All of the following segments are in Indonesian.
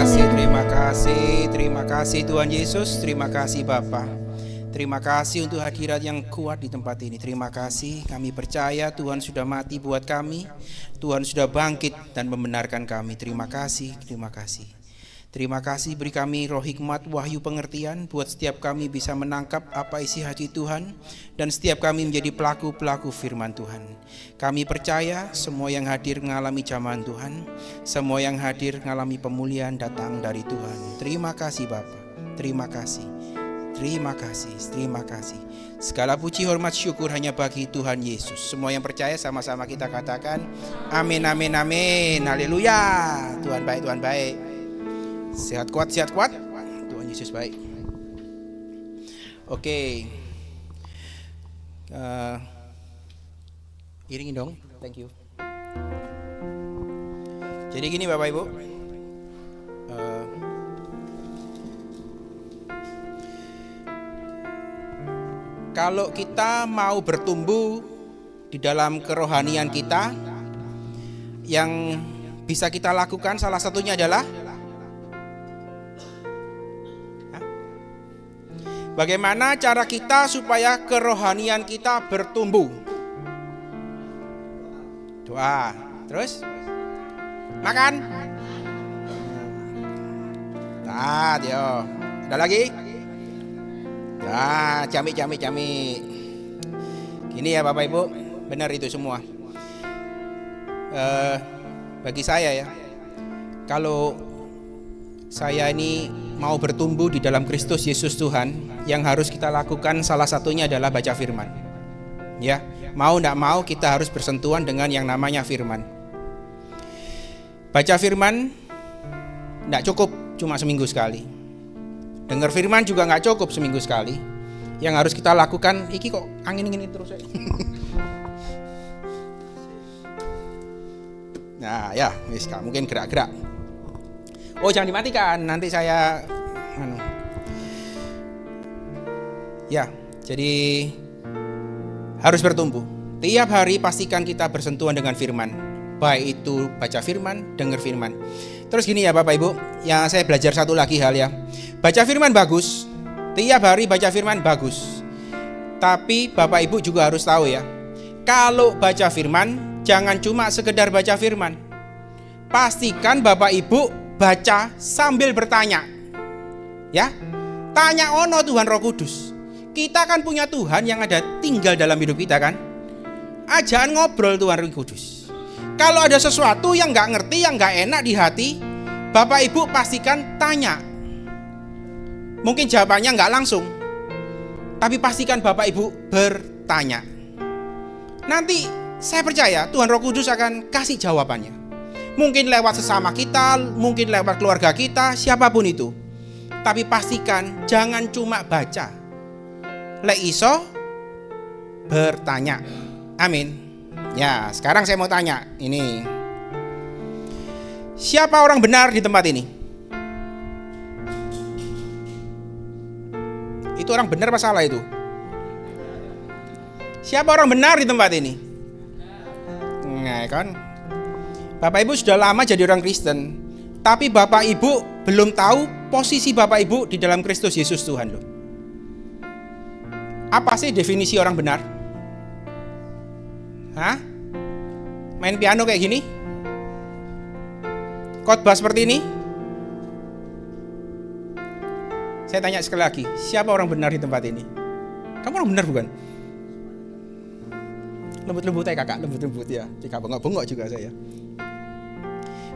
Terima kasih Tuhan Yesus, terima kasih Bapa. Terima kasih untuk hadirat yang kuat di tempat ini. Terima kasih, kami percaya Tuhan sudah mati buat kami. Tuhan sudah bangkit dan membenarkan kami. Terima kasih, terima kasih. Terima kasih, beri kami roh hikmat, wahyu pengertian, buat setiap kami bisa menangkap apa isi hati Tuhan, dan setiap kami menjadi pelaku-pelaku firman Tuhan. Kami percaya semua yang hadir mengalami jamahan Tuhan, semua yang hadir mengalami pemulihan datang dari Tuhan. Terima kasih Bapa, terima kasih, terima kasih, terima kasih. Segala puji, hormat, syukur hanya bagi Tuhan Yesus. Semua yang percaya sama-sama kita katakan amin, amin, amin, haleluya. Tuhan baik, Tuhan baik. Sehat kuat, Tuhan Yesus baik. Oke. Iringin dong, thank you. Jadi gini Bapak Ibu, kalau kita mau bertumbuh di dalam kerohanian kita, yang bisa kita lakukan salah satunya adalah bagaimana cara kita supaya kerohanian kita bertumbuh? Doa. Terus? Makan? Taat, yo. Ada lagi? Nah, cami. Gini ya Bapak Ibu, benar itu semua. Bagi saya ya, kalau saya ini mau bertumbuh di dalam Kristus Yesus Tuhan, yang harus kita lakukan salah satunya adalah baca firman. Ya, mau enggak mau kita harus bersentuhan dengan yang namanya firman. Baca firman enggak cukup cuma seminggu sekali. Dengar firman juga enggak cukup seminggu sekali. Yang harus kita lakukan, iki kok angin-angin terus ya. Nah, ya, mungkin gerak-gerak. Oh, jangan dimatikan, nanti saya Ya, jadi harus bertumbuh. Tiap hari pastikan kita bersentuhan dengan firman. Baik itu baca firman, dengar firman. Terus gini ya Bapak Ibu, yang saya belajar satu lagi hal ya. Baca firman bagus, tiap hari baca firman bagus. Tapi Bapak Ibu juga harus tahu ya, kalau baca firman, jangan cuma sekedar baca firman. Pastikan Bapak Ibu baca sambil bertanya. Ya, tanya ono Tuhan Roh Kudus. Kita kan punya Tuhan yang ada tinggal dalam hidup kita kan. Ajaan ngobrol Tuhan Roh Kudus. Kalau ada sesuatu yang gak ngerti, yang gak enak di hati, Bapak Ibu pastikan tanya. Mungkin jawabannya gak langsung, tapi pastikan Bapak Ibu bertanya. Nanti saya percaya Tuhan Roh Kudus akan kasih jawabannya. Mungkin lewat sesama kita, mungkin lewat keluarga kita, siapapun itu. Tapi pastikan jangan cuma baca. Lek iso bertanya. Amin. Ya, sekarang saya mau tanya ini. Siapa orang benar di tempat ini? Itu orang benar apa salah itu? Siapa orang benar di tempat ini? Nah, kan? Bapak Ibu sudah lama jadi orang Kristen, tapi Bapak Ibu belum tahu posisi Bapak Ibu di dalam Kristus Yesus Tuhan loh. Apa sih definisi orang benar? Hah? Main piano kayak gini? Khotbah seperti ini? Saya tanya sekali lagi, siapa orang benar di tempat ini? Kamu orang benar bukan? Lembut-lembut ya kakak, lembut-lembut ya. Jika bengok-bengok juga saya.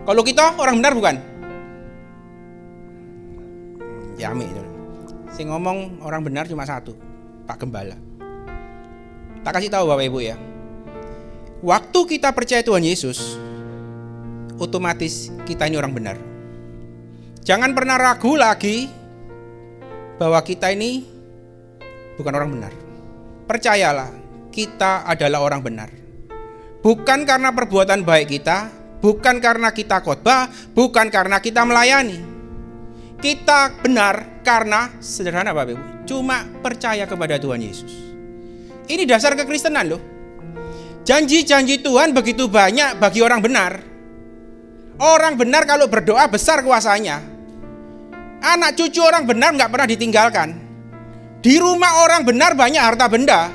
Kalau kita orang benar bukan? Ya amin. Saya ngomong orang benar cuma satu, Pak Gembala. Tak kasih tahu Bapak Ibu ya. Waktu kita percaya Tuhan Yesus, otomatis kita ini orang benar. Jangan pernah ragu lagi bahwa kita ini bukan orang benar. Percayalah, kita adalah orang benar. Bukan karena perbuatan baik kita, bukan karena kita khotbah, bukan karena kita melayani. Kita benar karena sederhana Bapak Ibu, cuma percaya kepada Tuhan Yesus. Ini dasar kekristenan loh. Janji-janji Tuhan begitu banyak bagi orang benar. Orang benar kalau berdoa besar kuasanya. Anak cucu orang benar nggak pernah ditinggalkan. Di rumah orang benar banyak harta benda.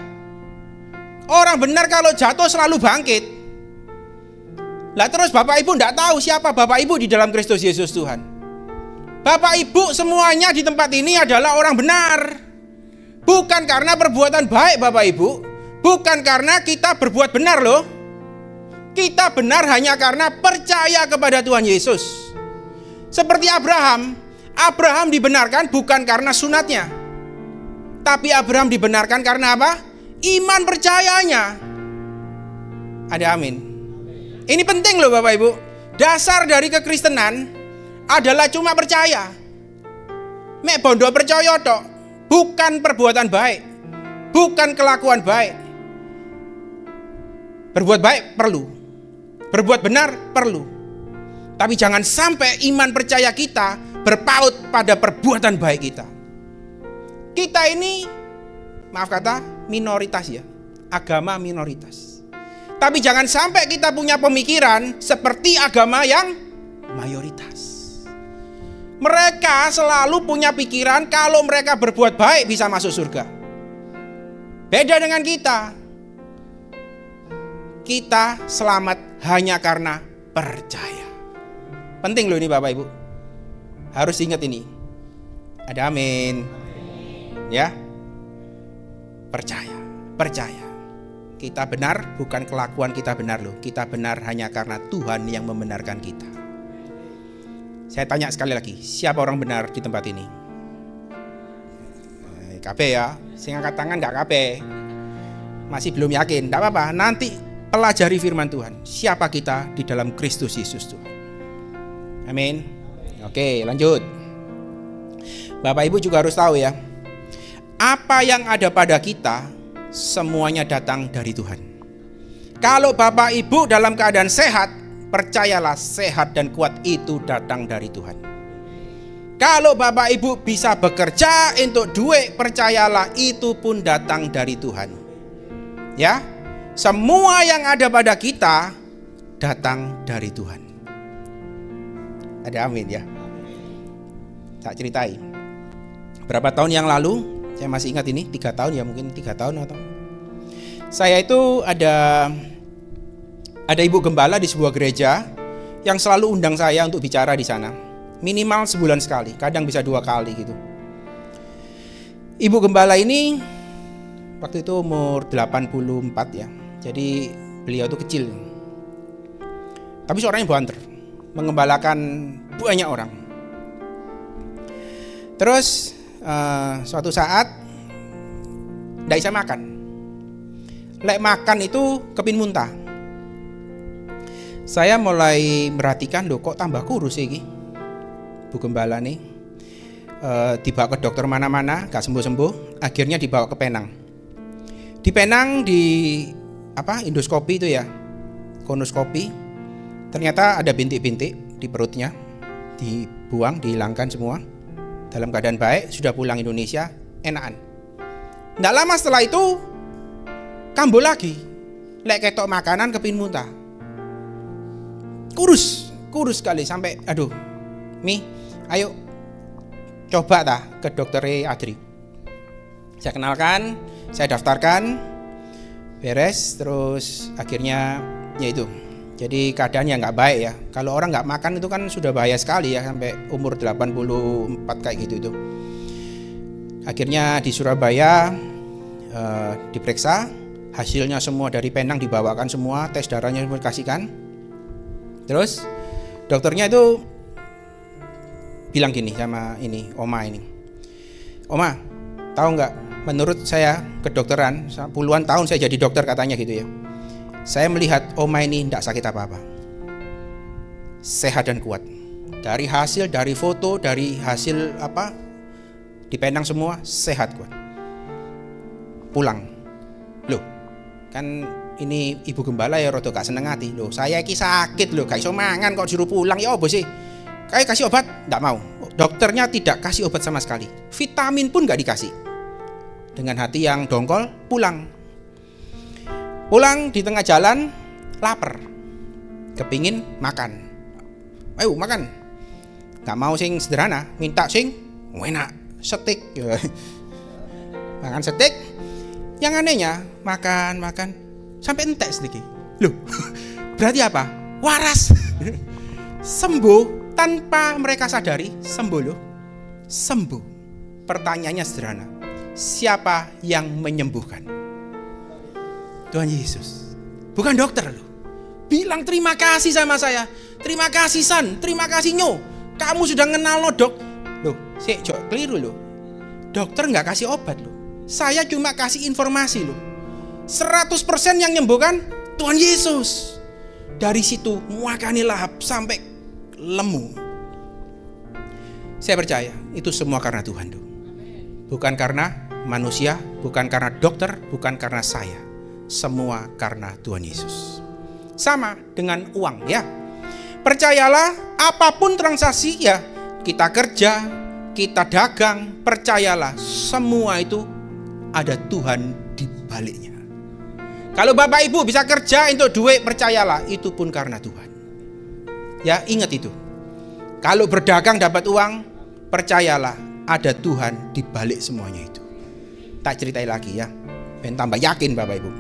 Orang benar kalau jatuh selalu bangkit. Lah terus Bapak Ibu nggak tahu siapa Bapak Ibu di dalam Kristus Yesus Tuhan. Bapak Ibu semuanya di tempat ini adalah orang benar. Bukan karena perbuatan baik Bapak Ibu. Bukan karena kita berbuat benar loh. Kita benar hanya karena percaya kepada Tuhan Yesus. Seperti Abraham. Abraham dibenarkan bukan karena sunatnya. Tapi Abraham dibenarkan karena apa? Iman percayanya. Ada amin. Ini penting loh Bapak Ibu. Dasar dari kekristenan adalah cuma percaya. Mek bondo percaya tok. Bukan perbuatan baik. Bukan kelakuan baik. Berbuat baik perlu. Berbuat benar perlu. Tapi jangan sampai iman percaya kita berpaut pada perbuatan baik kita. Kita ini, maaf kata, minoritas ya. Agama minoritas. Tapi jangan sampai kita punya pemikiran seperti agama yang mayoritas. Mereka selalu punya pikiran kalau mereka berbuat baik bisa masuk surga. Beda dengan kita. Kita selamat hanya karena percaya. Penting loh ini Bapak Ibu. Harus ingat ini. Ada amin. Ya. Percaya. Kita benar bukan kelakuan kita benar loh. Kita benar hanya karena Tuhan yang membenarkan kita. Saya tanya sekali lagi, siapa orang benar di tempat ini? KB ya. Sing angkat tangan enggak KB. Masih belum yakin, enggak apa-apa. Nanti pelajari firman Tuhan. Siapa kita di dalam Kristus Yesus Tuhan. Amin. Oke, lanjut. Bapak Ibu juga harus tahu ya. Apa yang ada pada kita semuanya datang dari Tuhan. Kalau Bapak Ibu dalam keadaan sehat, percayalah sehat dan kuat itu datang dari Tuhan. Kalau Bapak Ibu bisa bekerja untuk duit, percayalah itu pun datang dari Tuhan. Ya. Semua yang ada pada kita datang dari Tuhan. Ada amin ya. Tak ceritai. Berapa tahun yang lalu, saya masih ingat ini 3 tahun ya, mungkin 3 tahun atau. Saya itu ada ibu gembala di sebuah gereja yang selalu undang saya untuk bicara di sana. Minimal sebulan sekali, kadang bisa 2 kali gitu. Ibu gembala ini waktu itu umur 84 ya. Jadi beliau itu kecil. Tapi suaranya banter, mengembalakan banyak orang. Terus suatu saat tidak bisa makan. Lek makan itu kepin muntah. Saya mulai merhatikan, loh kok tambah kurus ini Bu Gembala nih. Dibawa ke dokter mana-mana, gak sembuh-sembuh. Akhirnya dibawa ke Penang. Di Penang di endoskopi itu ya, kolonoskopi. Ternyata ada bintik-bintik di perutnya. Dibuang, dihilangkan semua. Dalam keadaan baik, sudah pulang Indonesia, enakan. Nggak lama setelah itu kambuh lagi. Lek ketok makanan kepin muntah. Kurus sekali sampai Mi, ayo coba ke dokter Adri. Saya kenalkan, saya daftarkan, beres, terus akhirnya ya itu. Jadi keadaannya nggak baik ya. Kalau orang nggak makan itu kan sudah bahaya sekali ya, sampai umur 84 kayak gitu itu. Akhirnya di Surabaya diperiksa, hasilnya semua dari Penang dibawakan semua, tes darahnya dikasihkan. Terus dokternya itu bilang gini sama Oma ini. Oma, tahu nggak? Menurut saya kedokteran, puluhan tahun saya jadi dokter katanya gitu ya. Saya melihat Oma ini tidak sakit apa-apa. Sehat dan kuat. Dari hasil, dari foto, dari hasil di Penang semua sehat kuat. Pulang. Loh, kan ini ibu gembala ya rada gak seneng hati. Loh, saya iki sakit loh, gak iso mangan kok disuruh pulang ya apa sih? Kayak kasih obat, enggak mau. Dokternya tidak kasih obat sama sekali. Vitamin pun gak dikasih. Dengan hati yang dongkol, pulang. Pulang di tengah jalan, lapar. Kepingin makan. Ayo makan. Gak mau sing sederhana, minta sing enak, steak. Makan steak. Yang anehnya makan sampai entek sedikit. Loh, berarti apa? Waras. Sembuh tanpa mereka sadari, sembuh loh. Sembuh. Pertanyaannya sederhana. Siapa yang menyembuhkan? Tuhan Yesus. Bukan dokter loh. Bilang terima kasih sama saya. Terima kasih San, terima kasih Nyo. Kamu sudah kenal lo dok. Loh, keliru loh. Dokter nggak kasih obat loh. Saya cuma kasih informasi loh. 100% yang menyembuhkan Tuhan Yesus. Dari situ muakani lahap sampai lemu. Saya percaya itu semua karena Tuhan tuh. Bukan karena manusia, bukan karena dokter, bukan karena saya. Semua karena Tuhan Yesus. Sama dengan uang ya. Percayalah apapun transaksi ya, kita kerja, kita dagang, percayalah semua itu ada Tuhan di baliknya. Kalau Bapak Ibu bisa kerja untuk duit, percayalah itu pun karena Tuhan. Ya, ingat itu. Kalau berdagang dapat uang, percayalah ada Tuhan di balik semuanya itu. Tak ceritain lagi ya, ben tambah yakin Bapak Ibu.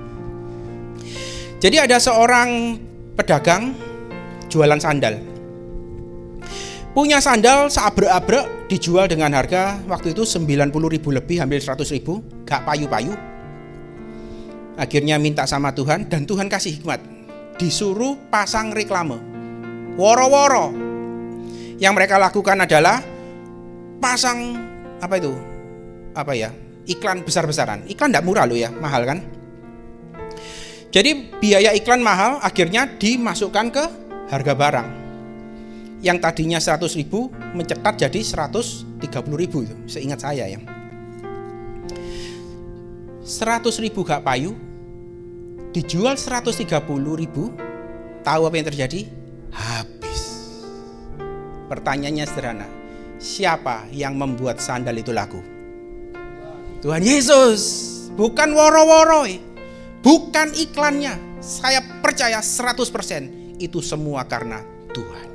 Jadi ada seorang pedagang jualan sandal. Punya sandal seabrek-abrek, dijual dengan harga waktu itu 90.000 lebih, hampir 100.000, gak payu-payu. Akhirnya minta sama Tuhan dan Tuhan kasih hikmat. Disuruh pasang reklame. Woro-woro. Yang mereka lakukan adalah pasang iklan besar-besaran. Iklan gak murah loh ya, mahal kan? Jadi biaya iklan mahal, akhirnya dimasukkan ke harga barang. Yang tadinya 100.000 mencetak jadi 130.000 itu, seingat saya ya. 100.000 gak payu, dijual 130.000, tahu apa yang terjadi? Habis. Pertanyaannya sederhana, siapa yang membuat sandal itu laku? Tuhan Yesus, bukan woro-woro, bukan iklannya. Saya percaya 100% itu semua karena Tuhan.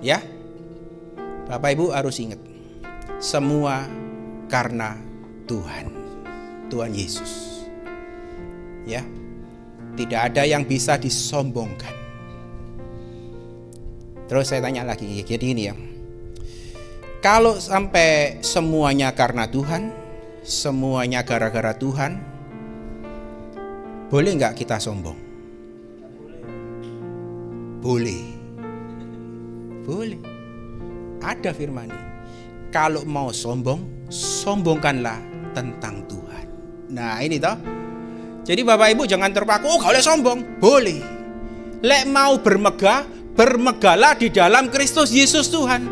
Ya, Bapak Ibu harus ingat, semua karena Tuhan. Tuhan Yesus. Ya. Tidak ada yang bisa disombongkan. Terus saya tanya lagi, jadi ini ya. Kalau sampai semuanya karena Tuhan, semuanya gara-gara Tuhan, boleh nggak kita sombong? Boleh. Boleh. Ada firman ini. Kalau mau sombong, sombongkanlah tentang Tuhan. Nah ini toh. Jadi Bapak Ibu jangan terpaku, oh kalau sombong, boleh. Lek mau bermegah, bermegahlah di dalam Kristus Yesus Tuhan.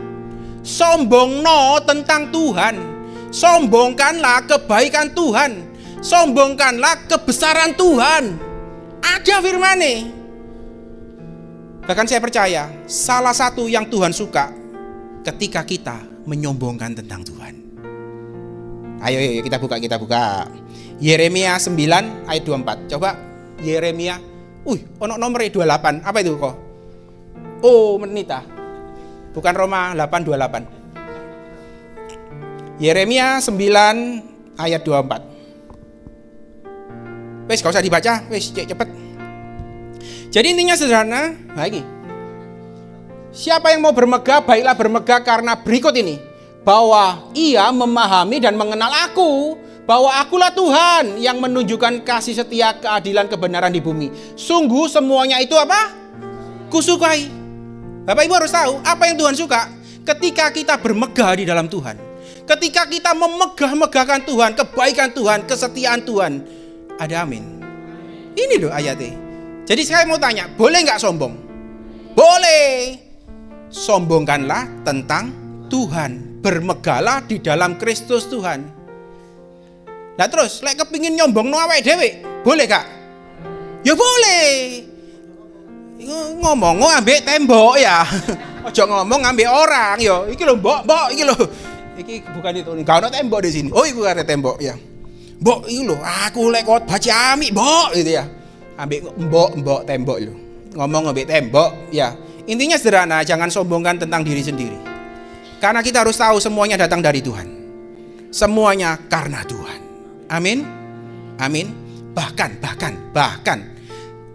Sombong no tentang Tuhan. Sombongkanlah kebaikan Tuhan. Sombongkanlah kebesaran Tuhan. Ada firman ini. Bahkan saya percaya salah satu yang Tuhan suka ketika kita menyombongkan tentang Tuhan. Ayo kita buka. Yeremia 9 ayat 24. Coba Yeremia. Ono nomor 28. Apa itu kok? Oh, menita. Bukan Roma 8:28. Yeremia 9 ayat 24. Wes gak usah dibaca, wes cepet. Jadi intinya sederhana, lagi. Siapa yang mau bermegah, baiklah bermegah karena berikut ini. Bahwa ia memahami dan mengenal aku. Bahwa akulah Tuhan yang menunjukkan kasih setia, keadilan, kebenaran di bumi. Sungguh semuanya itu apa? Kusukai. Bapak Ibu harus tahu apa yang Tuhan suka. Ketika kita bermegah di dalam Tuhan. Ketika kita memegah-megahkan Tuhan, kebaikan Tuhan, kesetiaan Tuhan. Ada amin. Ini loh ayatnya. Jadi saya mau tanya, boleh nggak sombong? Boleh. Sombongkanlah tentang Tuhan. Bermegahlah di dalam Kristus Tuhan. Nah terus, lek kepingin nyombong no awake dhewe, boleh gak? Ya boleh. Ngomong ambek tembok ya. Ojo ngomong ambek orang yo. Iki lho mbok, iki lho. Iki bukan itu, gak ono tembok di sini. Oh iku ada tembok ya. Mbok iki lho, aku lek kot baca amik, mbok gitu ya. Ambek mbok tembok lho. Ngomong ambek tembok ya. Intinya sederhana, jangan sombongkan tentang diri sendiri. Karena kita harus tahu semuanya datang dari Tuhan. Semuanya karena Tuhan. Amin. Amin.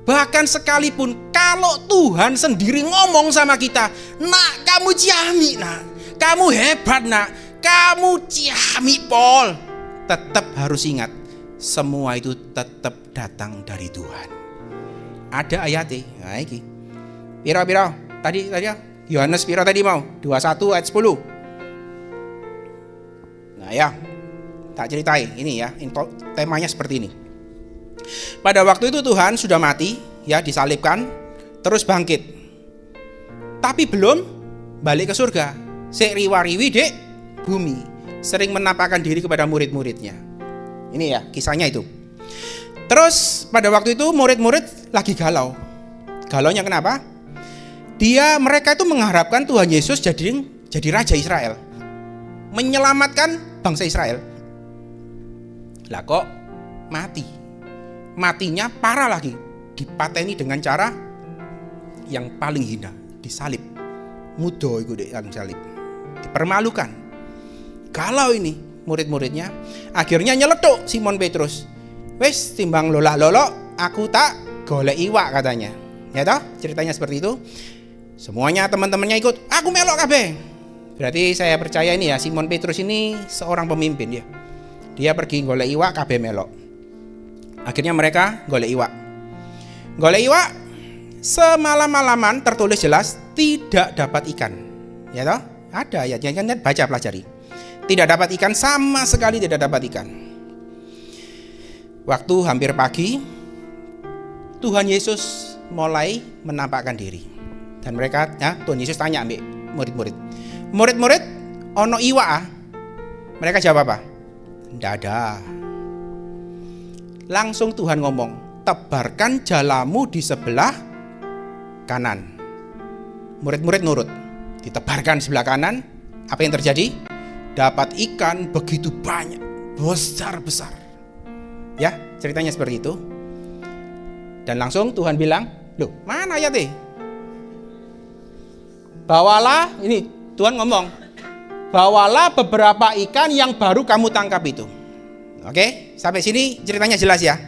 Bahkan sekalipun kalau Tuhan sendiri ngomong sama kita, nak kamu ciami, nak kamu hebat, nak kamu ciami Pol, tetap harus ingat semua itu tetap datang dari Tuhan. Ada ayatnya. Nah ini piro tadi ya Yohanes piro tadi mau 21 ayat 10. Nah ya, tak ceritain ini ya, temanya seperti ini. Pada waktu itu Tuhan sudah mati, ya disalibkan, terus bangkit. Tapi belum balik ke surga. Sek riwariwi dek bumi, sering menampakkan diri kepada murid-muridnya. Ini ya kisahnya itu. Terus pada waktu itu murid-murid lagi galau. Galaunya kenapa? Mereka itu mengharapkan Tuhan Yesus jadi Raja Israel, menyelamatkan bangsa Israel. Lah kok mati? Matinya parah lagi, dipateni dengan cara yang paling hina, disalib. Mudo iku dek yang salib, dipermalukan. Galau ini murid-muridnya, akhirnya nyeletuk Simon Petrus. Wes timbang lolak-lolok, aku tak golek iwak katanya. Ya toh, ceritanya seperti itu. Semuanya teman-temannya ikut, aku melok kabeh. Berarti saya percaya ini ya, Simon Petrus ini seorang pemimpin dia. Dia pergi golek iwak, kabeh melok. Akhirnya mereka golek iwak. Semalam-malaman tertulis jelas tidak dapat ikan. Ya toh? Ada ya, jangan baca pelajari. Tidak dapat ikan, sama sekali tidak dapat ikan. Waktu hampir pagi, Tuhan Yesus mulai menampakkan diri. Dan mereka, Tuhan Yesus tanya ambek murid-murid. Murid-murid, ono iwak ah? Mereka jawab apa? Tidak ada. Langsung Tuhan ngomong, tebarkan jalamu di sebelah kanan. Murid-murid nurut, ditebarkan sebelah kanan. Apa yang terjadi? Dapat ikan begitu banyak, besar-besar. Ya, ceritanya seperti itu. Dan langsung Tuhan bilang, loh mana ayatnya? Bawalah, ini Tuhan ngomong, bawalah beberapa ikan yang baru kamu tangkap itu. Oke, sampai sini ceritanya jelas ya.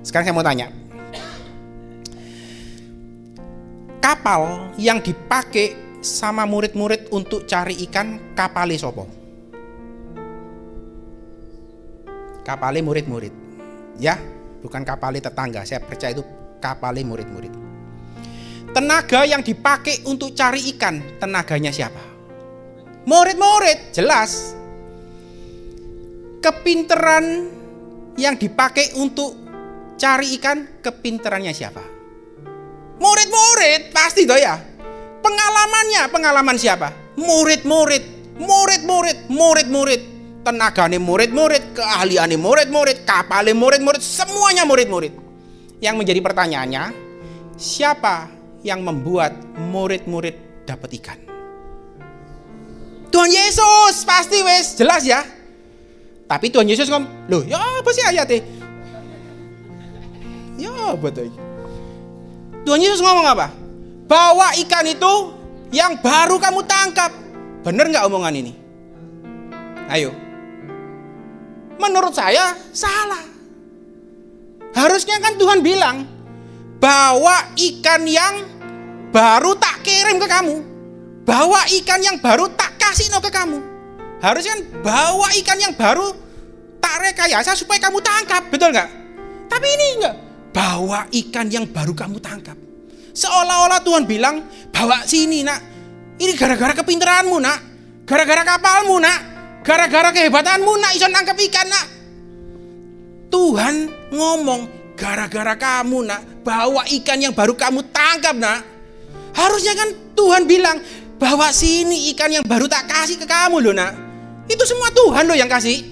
Sekarang saya mau tanya, kapal yang dipakai sama murid-murid untuk cari ikan, kapale sopo? Kapale murid-murid, ya, bukan kapale tetangga. Saya percaya itu kapale murid-murid. Tenaga yang dipakai untuk cari ikan, tenaganya siapa? Murid-murid, jelas. Kepinteran yang dipakai untuk cari ikan, kepinterannya siapa? Murid-murid, pasti toh ya. Pengalaman siapa? Murid-murid. Tenagane murid-murid, keahliane murid-murid, kapale murid-murid, semuanya murid-murid. Yang menjadi pertanyaannya, siapa yang membuat murid-murid dapat ikan? Tuhan Yesus, pasti wes, jelas ya. Tapi Tuhan Yesus ngomong, loh ya apa sih ayatnya? Ya betul. Tuhan Yesus ngomong apa? Bawa ikan itu yang baru kamu tangkap. Bener gak omongan ini? Ayo. Menurut saya salah. Harusnya kan Tuhan bilang, bawa ikan yang baru tak kirim ke kamu. Bawa ikan yang baru tak kasih ke kamu. Harusnya kan bawa ikan yang baru tak rekayasa supaya kamu tangkap, betul nggak? Tapi ini enggak. Bawa ikan yang baru kamu tangkap. Seolah-olah Tuhan bilang, bawa sini nak. Ini gara-gara kepinteranmu nak. Gara-gara kapalmu nak. Gara-gara kehebatanmu nak iso nangkap ikan nak. Tuhan ngomong, gara-gara kamu nak. Bawa ikan yang baru kamu tangkap nak. Harusnya kan Tuhan bilang, bawa sini ikan yang baru tak kasih ke kamu loh nak. Itu semua Tuhan loh yang kasih.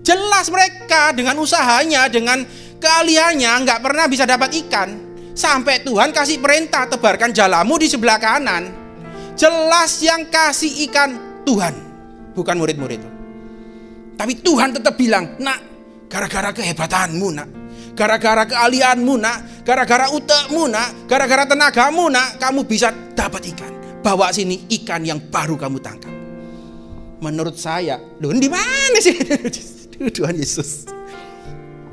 Jelas mereka dengan usahanya, dengan keahliannya nggak pernah bisa dapat ikan. Sampai Tuhan kasih perintah, tebarkan jalamu di sebelah kanan. Jelas yang kasih ikan Tuhan, bukan murid-murid. Tapi Tuhan tetap bilang, nak, gara-gara kehebatanmu nak, gara-gara keahlianmu nak, gara-gara utekmu nak, gara-gara tenagamu nak, kamu bisa dapat dapat ikan. Bawa sini ikan yang baru kamu tangkap. Menurut saya, loh di mana sih? Tuhan Yesus.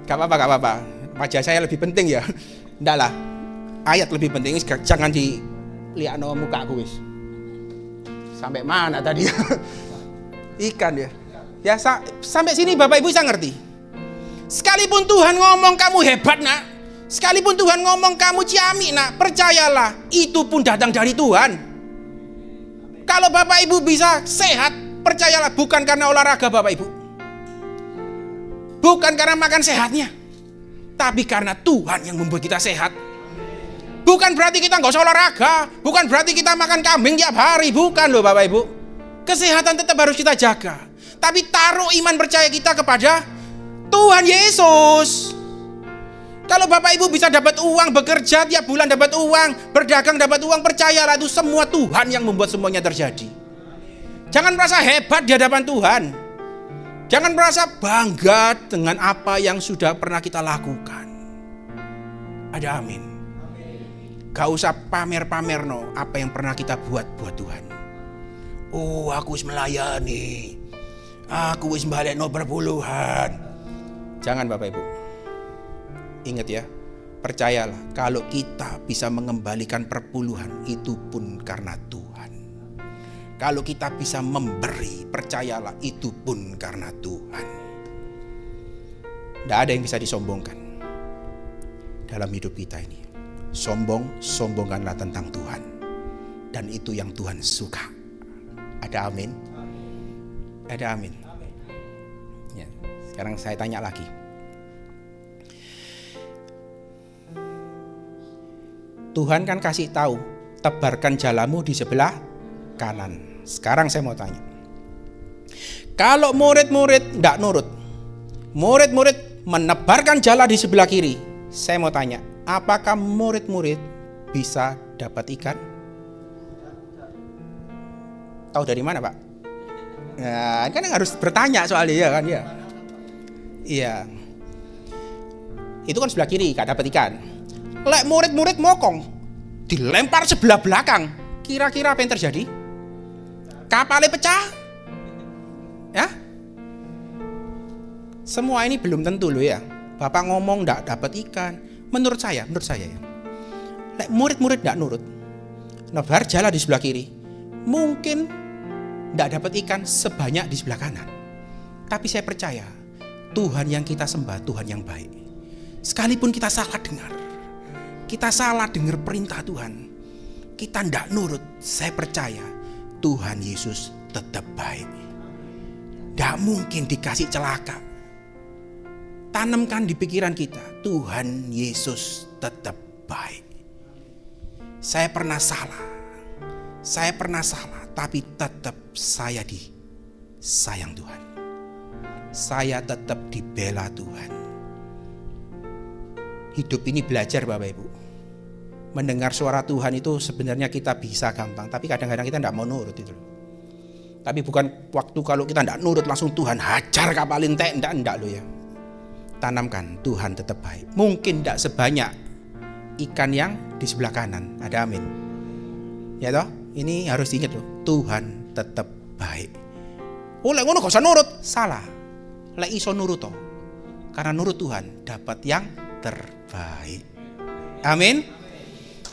Gak apa-apa. Wajah saya lebih penting ya. Enggak lah. Ayat lebih penting. Jangan dilihat no muka aku wis. Sampai mana tadi? Ikan ya. Ya sampai sini Bapak Ibu bisa ngerti. Sekalipun Tuhan ngomong kamu hebat nak, sekalipun Tuhan ngomong kamu ciamik nak, percayalah itu pun datang dari Tuhan. Kalau Bapak Ibu bisa sehat, percayalah bukan karena olahraga Bapak Ibu, bukan karena makan sehatnya, tapi karena Tuhan yang membuat kita sehat. Bukan berarti kita nggak usah olahraga, bukan berarti kita makan kambing tiap hari, bukan loh Bapak Ibu. Kesehatan tetap harus kita jaga, tapi taruh iman percaya kita kepada Tuhan Yesus. Kalau Bapak Ibu bisa dapat uang, bekerja tiap bulan dapat uang, berdagang dapat uang, percayalah itu semua Tuhan yang membuat semuanya terjadi. Jangan merasa hebat di hadapan Tuhan. Jangan merasa bangga dengan apa yang sudah pernah kita lakukan. Ada amin. Gak usah pamer-pamer no apa yang pernah kita buat Tuhan. Oh, aku harus melayani. Aku harus balik no berpuluhan. Jangan Bapak Ibu. Ingat ya, percayalah kalau kita bisa mengembalikan perpuluhan itu pun karena Tuhan. Kalau kita bisa memberi, percayalah itu pun karena Tuhan. Tidak ada yang bisa disombongkan dalam hidup kita ini. Sombongkanlah tentang Tuhan. Dan itu yang Tuhan suka. Ada amin? Ada amin. Ya, sekarang saya tanya lagi. Tuhan kan kasih tahu, tebarkan jalamu di sebelah kanan. Sekarang saya mau tanya. Kalau murid-murid tidak nurut, murid-murid menebarkan jala di sebelah kiri, saya mau tanya, apakah murid-murid bisa dapat ikan? Tahu dari mana Pak? Nah, kan harus bertanya soalnya ya kan ya. Iya. Itu kan sebelah kiri gak dapat ikan. Lek murid-murid mokong, dilempar sebelah belakang. Kira-kira apa yang terjadi? Kapalnya pecah? Ya? Semua ini belum tentu loh ya. Bapak ngomong gak dapat ikan. Menurut saya ya. Lek murid-murid gak nurut, nebar jala di sebelah kiri, mungkin tidak dapat ikan sebanyak di sebelah kanan. Tapi saya percaya Tuhan yang kita sembah Tuhan yang baik. Sekalipun kita salah dengar perintah Tuhan, kita tidak nurut, saya percaya Tuhan Yesus tetap baik. Tidak mungkin dikasih celaka. Tanamkan di pikiran kita, Tuhan Yesus tetap baik. Saya pernah salah, tapi tetap saya disayang Tuhan. Saya tetap dibela Tuhan. Hidup ini belajar Bapak Ibu. Mendengar suara Tuhan itu sebenarnya kita bisa gampang, tapi kadang-kadang kita tidak mau nurut itu. Tapi bukan waktu kalau kita tidak nurut langsung Tuhan hajar kapalin enggak loh ya. Tanamkan Tuhan tetap baik. Mungkin tidak sebanyak ikan yang di sebelah kanan. Ada amin. Ya toh? Ini harus diingat loh, Tuhan tetap baik. Oh, lek ngono gak usah nurut, salah. Lek iso nurut toh. Karena nurut Tuhan dapat yang terbaik. Amin.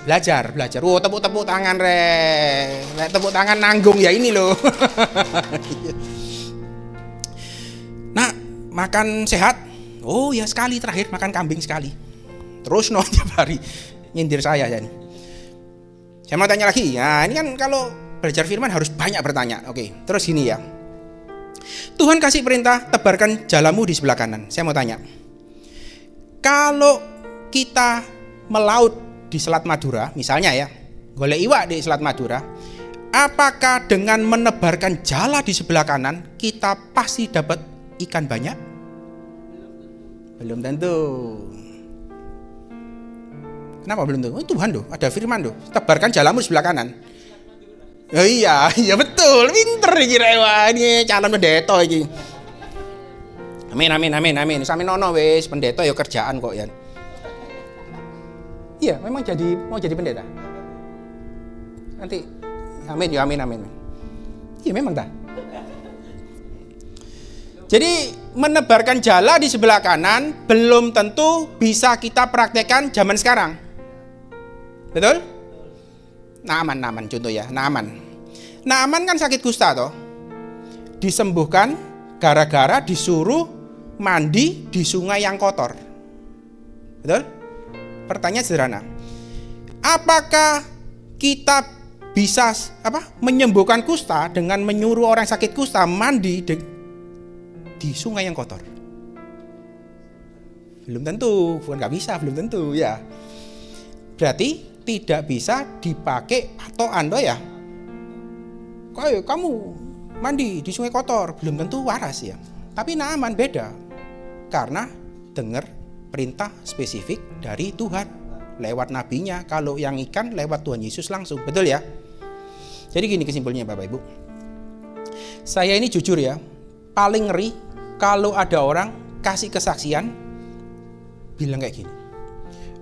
Belajar. Oh, tepuk tangan Lek tepuk tangan nanggung ya ini loh. Nah, makan sehat. Oh ya sekali terakhir makan kambing sekali. Terus no tiap hari nyindir saya ya nih. Saya mau tanya lagi. Nah, ini kan kalau belajar firman harus banyak bertanya. Oke, terus gini ya. Tuhan kasih perintah tebarkan jalamu di sebelah kanan. Saya mau tanya. Kalau kita melaut di Selat Madura, misalnya ya, golek iwak di Selat Madura, apakah dengan menebarkan jala di sebelah kanan kita pasti dapat ikan banyak? Belum tentu. Kenapa belum tentu? Oh, Tuhan tuh, ada firman tuh, tebarkan jalamu di sebelah kanan. Oh, iya betul, pinter iki rewa ini calon pendeta iki. Amin. Sami nono wis pendeta ya kerjaan kok ya. Iya, memang mau jadi pendeta. Nanti amin ya, amin. Iya memang dah. Jadi menebarkan jala di sebelah kanan belum tentu bisa kita praktekkan zaman sekarang. Betul? Naaman contoh ya, Naaman kan sakit kusta toh. Disembuhkan gara-gara disuruh mandi di sungai yang kotor. Betul? Pertanyaan sederhana. Apakah kita bisa menyembuhkan kusta dengan menyuruh orang sakit kusta mandi di sungai yang kotor? Belum tentu, bukan nggak bisa, belum tentu ya. Berarti tidak bisa dipakai patokan toh ya. Kamu mandi di sungai kotor, belum tentu waras ya. Tapi Naaman beda, karena dengar perintah spesifik dari Tuhan lewat nabinya. Kalau yang ikan lewat Tuhan Yesus langsung, betul ya. Jadi gini kesimpulannya Bapak Ibu. Saya ini jujur ya, paling ngeri kalau ada orang kasih kesaksian bilang kayak gini.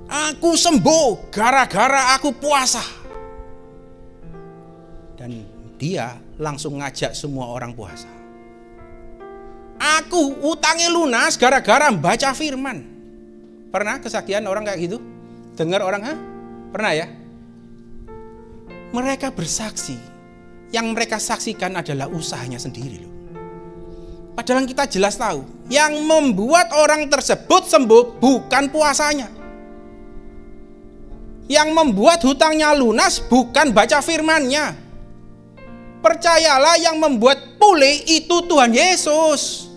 Aku sembuh gara-gara aku puasa. Dan dia langsung ngajak semua orang puasa. Aku utangnya lunas gara-gara baca firman. Pernah kesaksian orang kayak gitu? Dengar orang, Pernah ya? Mereka bersaksi. Yang mereka saksikan adalah usahanya sendiri loh. Padahal kita jelas tahu, yang membuat orang tersebut sembuh bukan puasanya. Yang membuat hutangnya lunas bukan baca firman-Nya. Percayalah, yang membuat pulih itu Tuhan Yesus.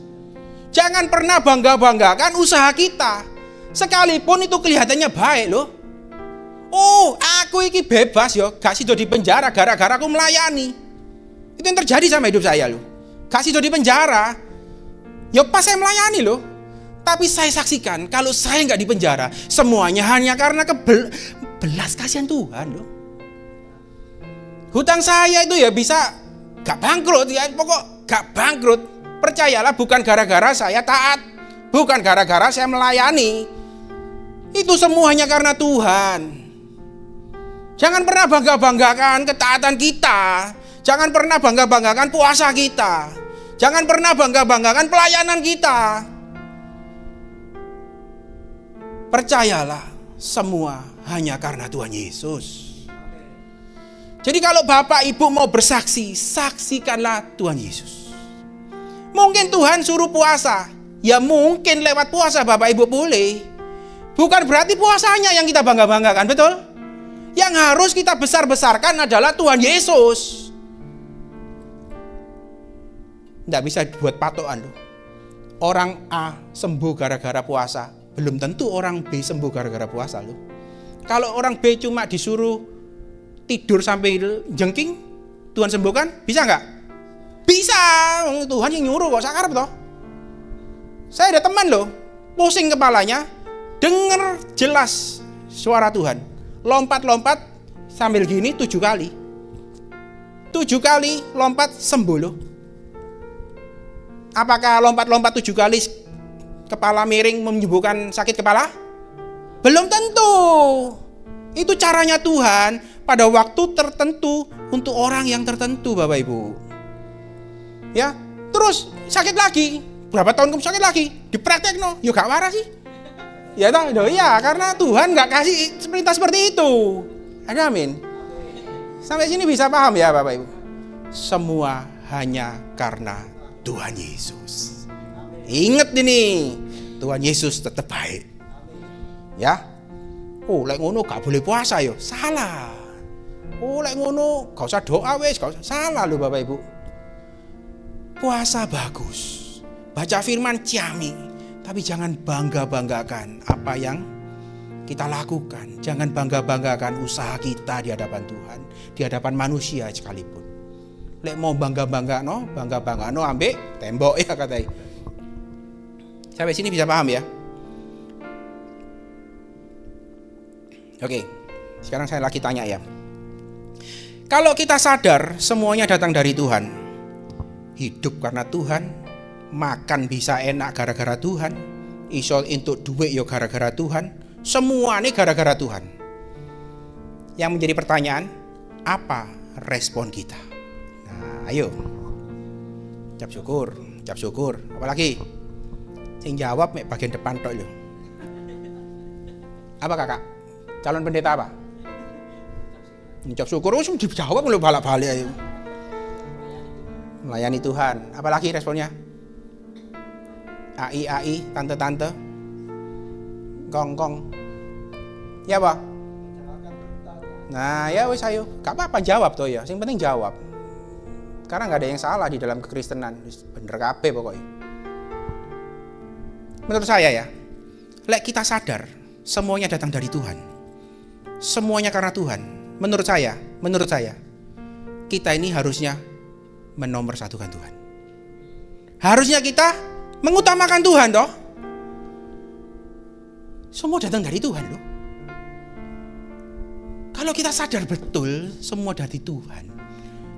Jangan pernah bangga-banggakan usaha kita, sekalipun itu kelihatannya baik loh. Oh, aku ini bebas yo, gak sido di penjara gara-gara aku melayani. Itu yang terjadi sama hidup saya loh. Gak sido di penjara, yo pas saya melayani loh. Tapi saya saksikan kalau saya gak di penjara, semuanya hanya karena belas kasihan Tuhan loh. Hutang saya itu ya bisa gak bangkrut ya, pokok gak bangkrut. Percayalah, bukan gara-gara saya taat, bukan gara-gara saya melayani. Itu semuanya karena Tuhan. Jangan pernah bangga-banggakan ketaatan kita. Jangan pernah bangga-banggakan puasa kita. Jangan pernah bangga-banggakan pelayanan kita. Percayalah, semua hanya karena Tuhan Yesus. Jadi kalau Bapak Ibu mau bersaksi, saksikanlah Tuhan Yesus. Mungkin Tuhan suruh puasa, ya mungkin lewat puasa Bapak Ibu boleh. Bukan berarti puasanya yang kita bangga-banggakan, betul? Yang harus kita besar-besarkan adalah Tuhan Yesus. Tidak bisa buat patokan loh. Orang A sembuh gara-gara puasa, belum tentu orang B sembuh gara-gara puasa loh. Kalau orang B cuma disuruh tidur sampai jengking, Tuhan sembuhkan, bisa nggak? Bisa, Tuhan yang nyuruh kok, sakarep toh. Saya ada teman loh, pusing kepalanya, dengar jelas suara Tuhan. Lompat-lompat sambil gini 7 kali. 7 kali lompat sembuh loh. Apakah lompat-lompat 7 kali kepala miring menyembuhkan sakit kepala? Belum tentu. Itu caranya Tuhan pada waktu tertentu untuk orang yang tertentu Bapak Ibu. Ya, terus sakit lagi. Berapa tahun kemudian sakit lagi? Dipraktek no, yuk gak waras sih. Ya toh, ya karena Tuhan gak kasih perintah seperti itu. Amin. Sampai sini bisa paham ya Bapak Ibu. Semua hanya karena Tuhan Yesus. Ingat ini, Tuhan Yesus tetap baik. Ya. Oh, lek ngono gak boleh puasa yo. Salah. Oh, lek ngono gak usah doa wis, gak usah. Salah loh Bapak Ibu. Puasa bagus. Baca firman ciami, tapi jangan bangga-banggakan apa yang kita lakukan. Jangan bangga-banggakan usaha kita di hadapan Tuhan, di hadapan manusia sekalipun. Lek mau bangga-bangga no ambek tembok ya katanya. Sampai sini bisa paham ya? Oke, sekarang saya lagi tanya ya. Kalau kita sadar semuanya datang dari Tuhan, hidup karena Tuhan, makan bisa enak gara-gara Tuhan, iso entuk duit yo gara-gara Tuhan, semua ini gara-gara Tuhan. Yang menjadi pertanyaan, apa respon kita? Nah, ayo. Ucap syukur. Apalagi? Sing jawab mek bagian depan tok lho. Apa kakak? Calon pendeta apa? Ucap syukur, dijawab lho balik-balik ayo. Melayani Tuhan. Apalagi responnya? AI, tante-tante, gong-gong. Ya apa? Nah ya wis ayo, gak apa-apa jawab toh ya. Yang penting jawab. Karena nggak ada yang salah di dalam kekristenan. Bener kabeh pokoknya. Menurut saya ya, lek kita sadar semuanya datang dari Tuhan. Semuanya karena Tuhan. Menurut saya, kita ini harusnya menomorsatukan Tuhan. Harusnya kita mengutamakan Tuhan toh. Semua datang dari Tuhan loh. Kalau kita sadar betul semua dari Tuhan,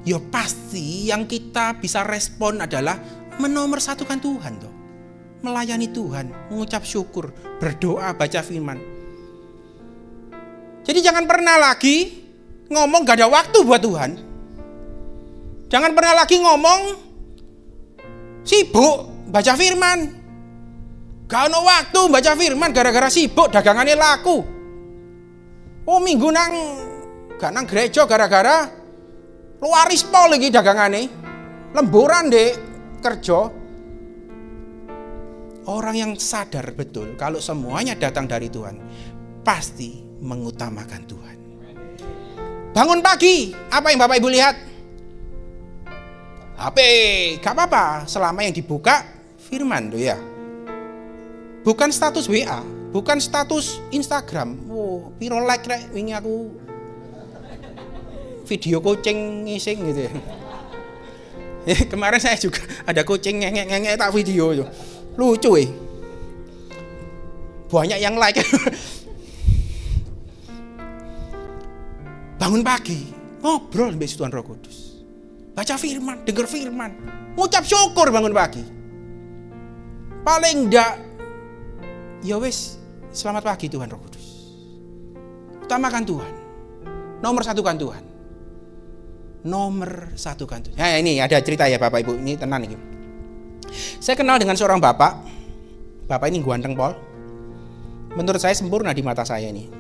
ya pasti yang kita bisa respon adalah menomorsatukan Tuhan toh. Melayani Tuhan, mengucap syukur, berdoa, baca firman. Jadi jangan pernah lagi ngomong gak ada waktu buat Tuhan. Jangan pernah lagi ngomong sibuk baca firman. Gak ada waktu baca firman gara-gara sibuk dagangannya laku. Oh minggu gak nang gereja gara-gara luaris pol lagi dagangannya. Lemburan deh kerja. Orang yang sadar betul kalau semuanya datang dari Tuhan pasti mengutamakan Tuhan. Bangun pagi, apa yang Bapak Ibu lihat? HP, gak apa-apa selama yang dibuka firman tuh ya. Bukan status WA, bukan status Instagram. Oh, piro like rek wingi aku video kucing ngising gitu ya. Kemarin saya juga ada kucing ngengek-ngengek tak video itu. Lucu banyak yang like. Bangun pagi, ngobrol sama Tuhan Roh Kudus. Baca firman, dengar firman, ngucap syukur bangun pagi. Paling enggak ya wis, selamat pagi Tuhan Roh Kudus. Utamakan Tuhan. Nomor satukan Tuhan. Nah, ini ada cerita ya Bapak Ibu, ini tenang nih. Saya kenal dengan seorang bapak. Bapak ini ganteng pol. Menurut saya sempurna di mata saya ini.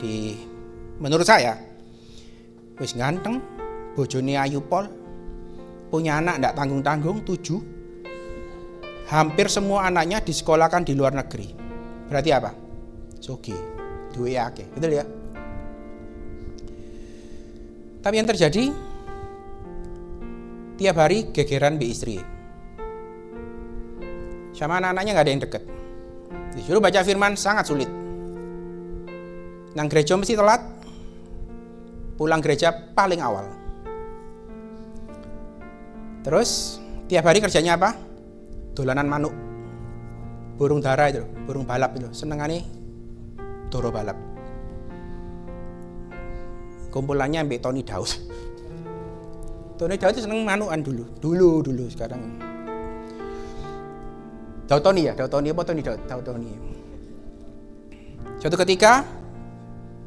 Menurut saya wis ganteng, bojone ayu pol. Punya anak ndak tanggung-tanggung 7. Hampir semua anaknya disekolahkan di luar negeri. Berarti apa? Sogi, duwe akeh. Betul ya? Tapi yang terjadi tiap hari gegeran bi istri. Sama anak-anaknya gak ada yang deket. Disuruh baca firman sangat sulit. Nang gereja mesti telat. Pulang gereja paling awal. Terus tiap hari kerjanya apa? Dolanan manuk. Burung dara itu, burung balap itu. Senengane doro balap. Kumpulannya ambek Tony Daud. Tony Daud itu seneng manukan dulu sekarang. Daud Tony apa Tony Daud? Tony. Suatu ketika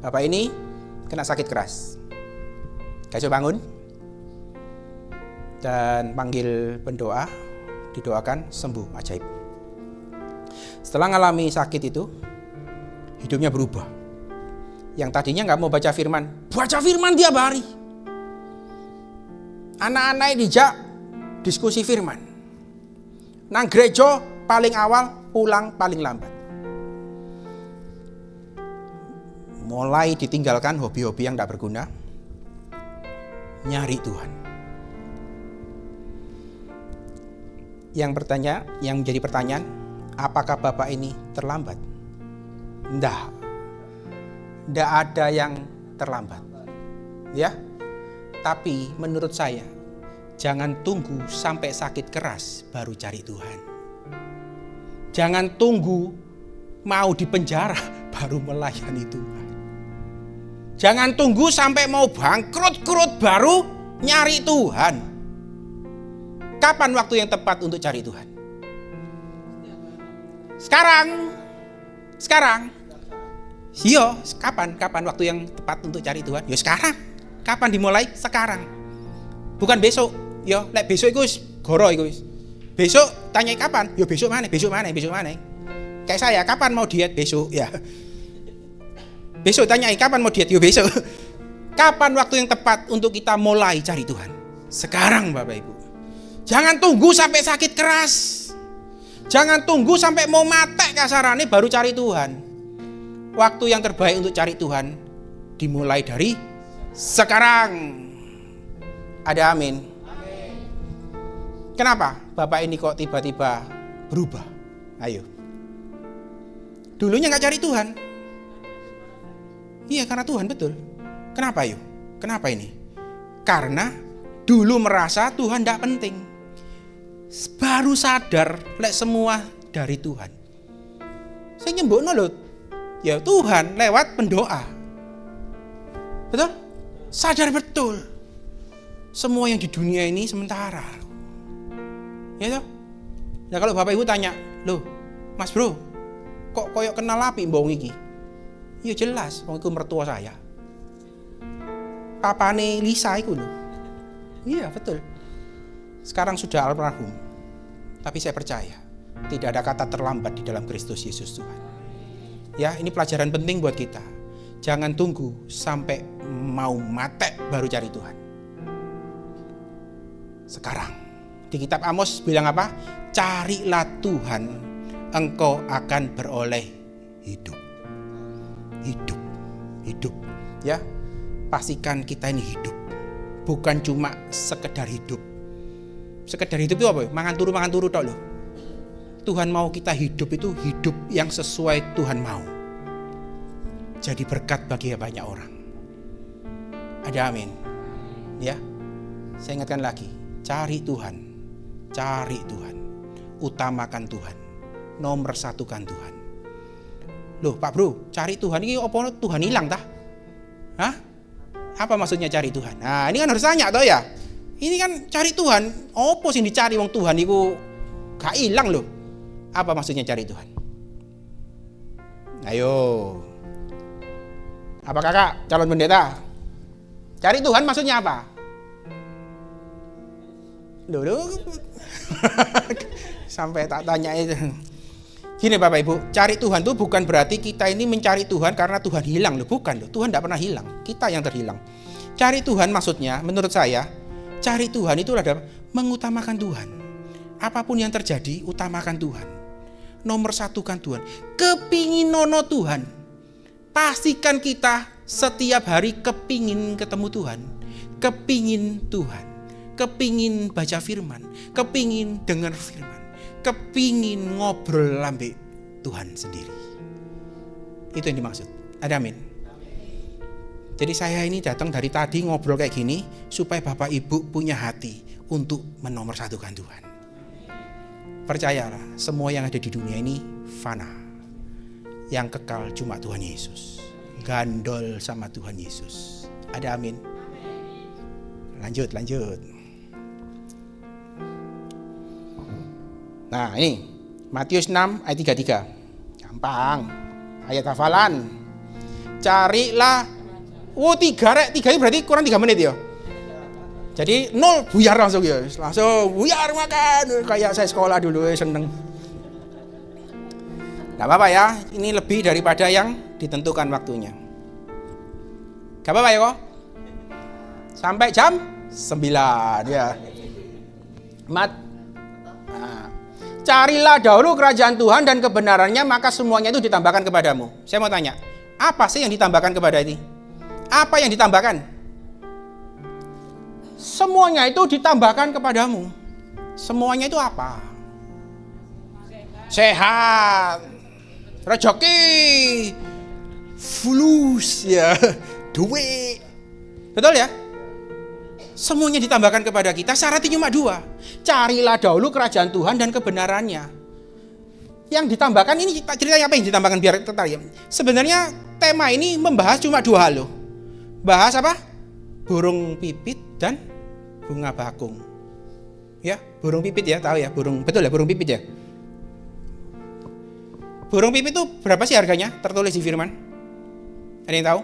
bapak ini kena sakit keras. Gak bisa bangun. Dan panggil pendoa, didoakan sembuh ajaib. Setelah ngalami sakit itu, hidupnya berubah. Yang tadinya nggak mau baca firman tiap hari. Anak-anak dijak diskusi firman. Nang gereja paling awal, pulang paling lambat. Mulai ditinggalkan hobi-hobi yang nggak berguna, nyari Tuhan. Yang menjadi pertanyaan, apakah Bapak ini terlambat? Nggak ada yang terlambat. Ya. Tapi menurut saya, jangan tunggu sampai sakit keras baru cari Tuhan. Jangan tunggu mau dipenjara baru melayani Tuhan. Jangan tunggu sampai mau bangkrut baru nyari Tuhan. Kapan waktu yang tepat untuk cari Tuhan? Sekarang. Iya, kapan waktu yang tepat untuk cari Tuhan? Ya sekarang. Kapan dimulai? Sekarang. Bukan besok. Ya, lek besok iku wis goro iku wis. Besok tanyai kapan? Ya besok mana? Kayak saya, kapan mau diet? Besok ya. Besok tanyai kapan mau diet? Ya besok. Kapan waktu yang tepat untuk kita mulai cari Tuhan? Sekarang Bapak Ibu. Jangan tunggu sampai sakit keras. Jangan tunggu sampai mau mati kasarane baru cari Tuhan. Waktu yang terbaik untuk cari Tuhan dimulai dari sekarang. Ada amin. Kenapa Bapak ini kok tiba-tiba berubah? Ayo. Dulunya gak cari Tuhan. Iya, karena Tuhan, betul. Kenapa yuk? Kenapa ini? Karena dulu merasa Tuhan gak penting. Baru sadar lek semua dari Tuhan. Saya nyembokno lho. Ya Tuhan lewat pendoa. Betul? Sadar betul. Semua yang di dunia ini sementara. Ya toh? Nah kalau Bapak Ibu tanya, loh Mas Bro, kok koyok kenal api mbok iki? Ya jelas, wong iku mertua saya. Papane Lisa iku lho. Iya betul. Sekarang sudah almarhum. Tapi saya percaya tidak ada kata terlambat di dalam Kristus Yesus Tuhan. Ya, ini pelajaran penting buat kita. Jangan tunggu sampai mau mati baru cari Tuhan. Sekarang di kitab Amos bilang apa? Carilah Tuhan, engkau akan beroleh hidup. Hidup. Ya, pastikan kita ini hidup. Bukan cuma sekedar hidup. Sekedar hidup itu apa? Mangan turu tok loh. Tuhan mau kita hidup itu hidup yang sesuai Tuhan mau. Jadi berkat bagi banyak orang. Ada amin. Ya. Saya ingatkan lagi, cari Tuhan. Utamakan Tuhan. Nomor satukan Tuhan. Loh, Pak Bro, cari Tuhan ini apa Tuhan hilang tah? Hah? Apa maksudnya cari Tuhan? Nah, ini kan harus tanya toh ya. Ini kan cari Tuhan, apa sih dicari wong Tuhan itu gak hilang loh. Apa maksudnya cari Tuhan? Ayo. Apa kakak calon pendeta? Cari Tuhan maksudnya apa? Loh. Sampai tak tanya itu. Gini Bapak Ibu, cari Tuhan itu bukan berarti kita ini mencari Tuhan karena Tuhan hilang loh, bukan loh. Tuhan tidak pernah hilang, kita yang terhilang. Cari Tuhan maksudnya, menurut saya, cari Tuhan itu adalah mengutamakan Tuhan. Apapun yang terjadi, utamakan Tuhan. Nomor satukan Tuhan. Kepingin nono Tuhan. Pastikan kita setiap hari kepingin ketemu Tuhan. Kepingin Tuhan. Kepingin baca firman. Kepingin dengar firman. Kepingin ngobrol lambe Tuhan sendiri. Itu yang dimaksud. Ada amin. Jadi saya ini datang dari tadi ngobrol kayak gini supaya Bapak Ibu punya hati untuk menomorsatukan Tuhan. Percayalah, semua yang ada di dunia ini fana. Yang kekal cuma Tuhan Yesus. Gandol sama Tuhan Yesus. Ada amin. Lanjut. Nah ini Matius 6 ayat 33. Gampang. Ayat hafalan. Carilah. Oh 3 ini berarti kurang 3 menit ya. Jadi 0 buyar langsung ya. Langsung buyar makan. Kayak saya sekolah dulu seneng. Gak apa-apa ya. Ini lebih daripada yang ditentukan waktunya. Gak apa-apa ya kok. Sampai jam 9 ya. Carilah dahulu kerajaan Tuhan dan kebenarannya, maka semuanya itu ditambahkan kepadamu. Saya mau tanya, apa sih yang ditambahkan kepada ini? Apa yang ditambahkan? Semuanya itu ditambahkan kepadamu. Semuanya itu apa? Sehat, rezeki, fulus ya, duit. Betul ya? Semuanya ditambahkan kepada kita, syaratnya cuma 2. Carilah dahulu kerajaan Tuhan dan kebenarannya. Yang ditambahkan ini, ceritanya apa yang ditambahkan biar tertarik. Sebenarnya tema ini membahas cuma 2 hal loh. Bahas apa? Burung pipit dan bunga bakung. Ya, burung pipit ya, tahu ya, betul ya, burung pipit ya. Burung pipit itu berapa sih harganya? Tertulis di firman. Ada yang tahu?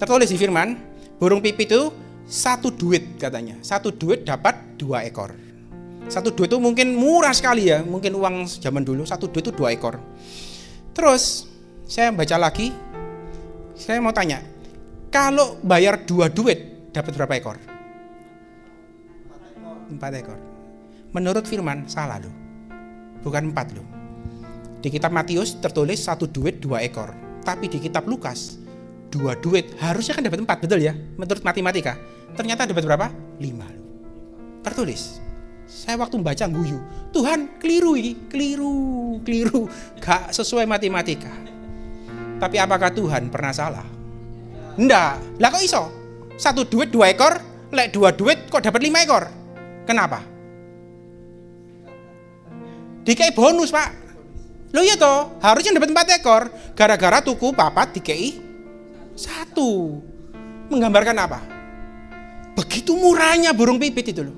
Tertulis di firman, burung pipit itu satu duit katanya. Satu duit dapat 2 ekor. Satu duit itu mungkin murah sekali ya, mungkin uang zaman dulu. Satu duit itu 2 ekor. Terus saya baca lagi, saya mau tanya, kalau bayar 2 duit dapat berapa ekor? 4 ekor. Menurut firman salah loh, bukan 4 loh. Di kitab Matius tertulis 1 duit 2 ekor, tapi di kitab Lukas 2 duit harusnya kan dapat 4, betul ya? Menurut matematika. Ternyata dapat berapa? 5 loh. Tertulis. Saya waktu membaca guyu, Tuhan keliru ini, keliru, gak sesuai matematika. Tapi apakah Tuhan pernah salah? Enggak. Lah kok iso? 1 duit 2 ekor, lek 2 duit kok dapat 5 ekor? Kenapa? Dikei bonus, Pak. Loh iya toh, harusnya dapat 4 ekor. Gara-gara tuku papat dikei 1. Menggambarkan apa? Begitu murahnya burung pipit itu loh.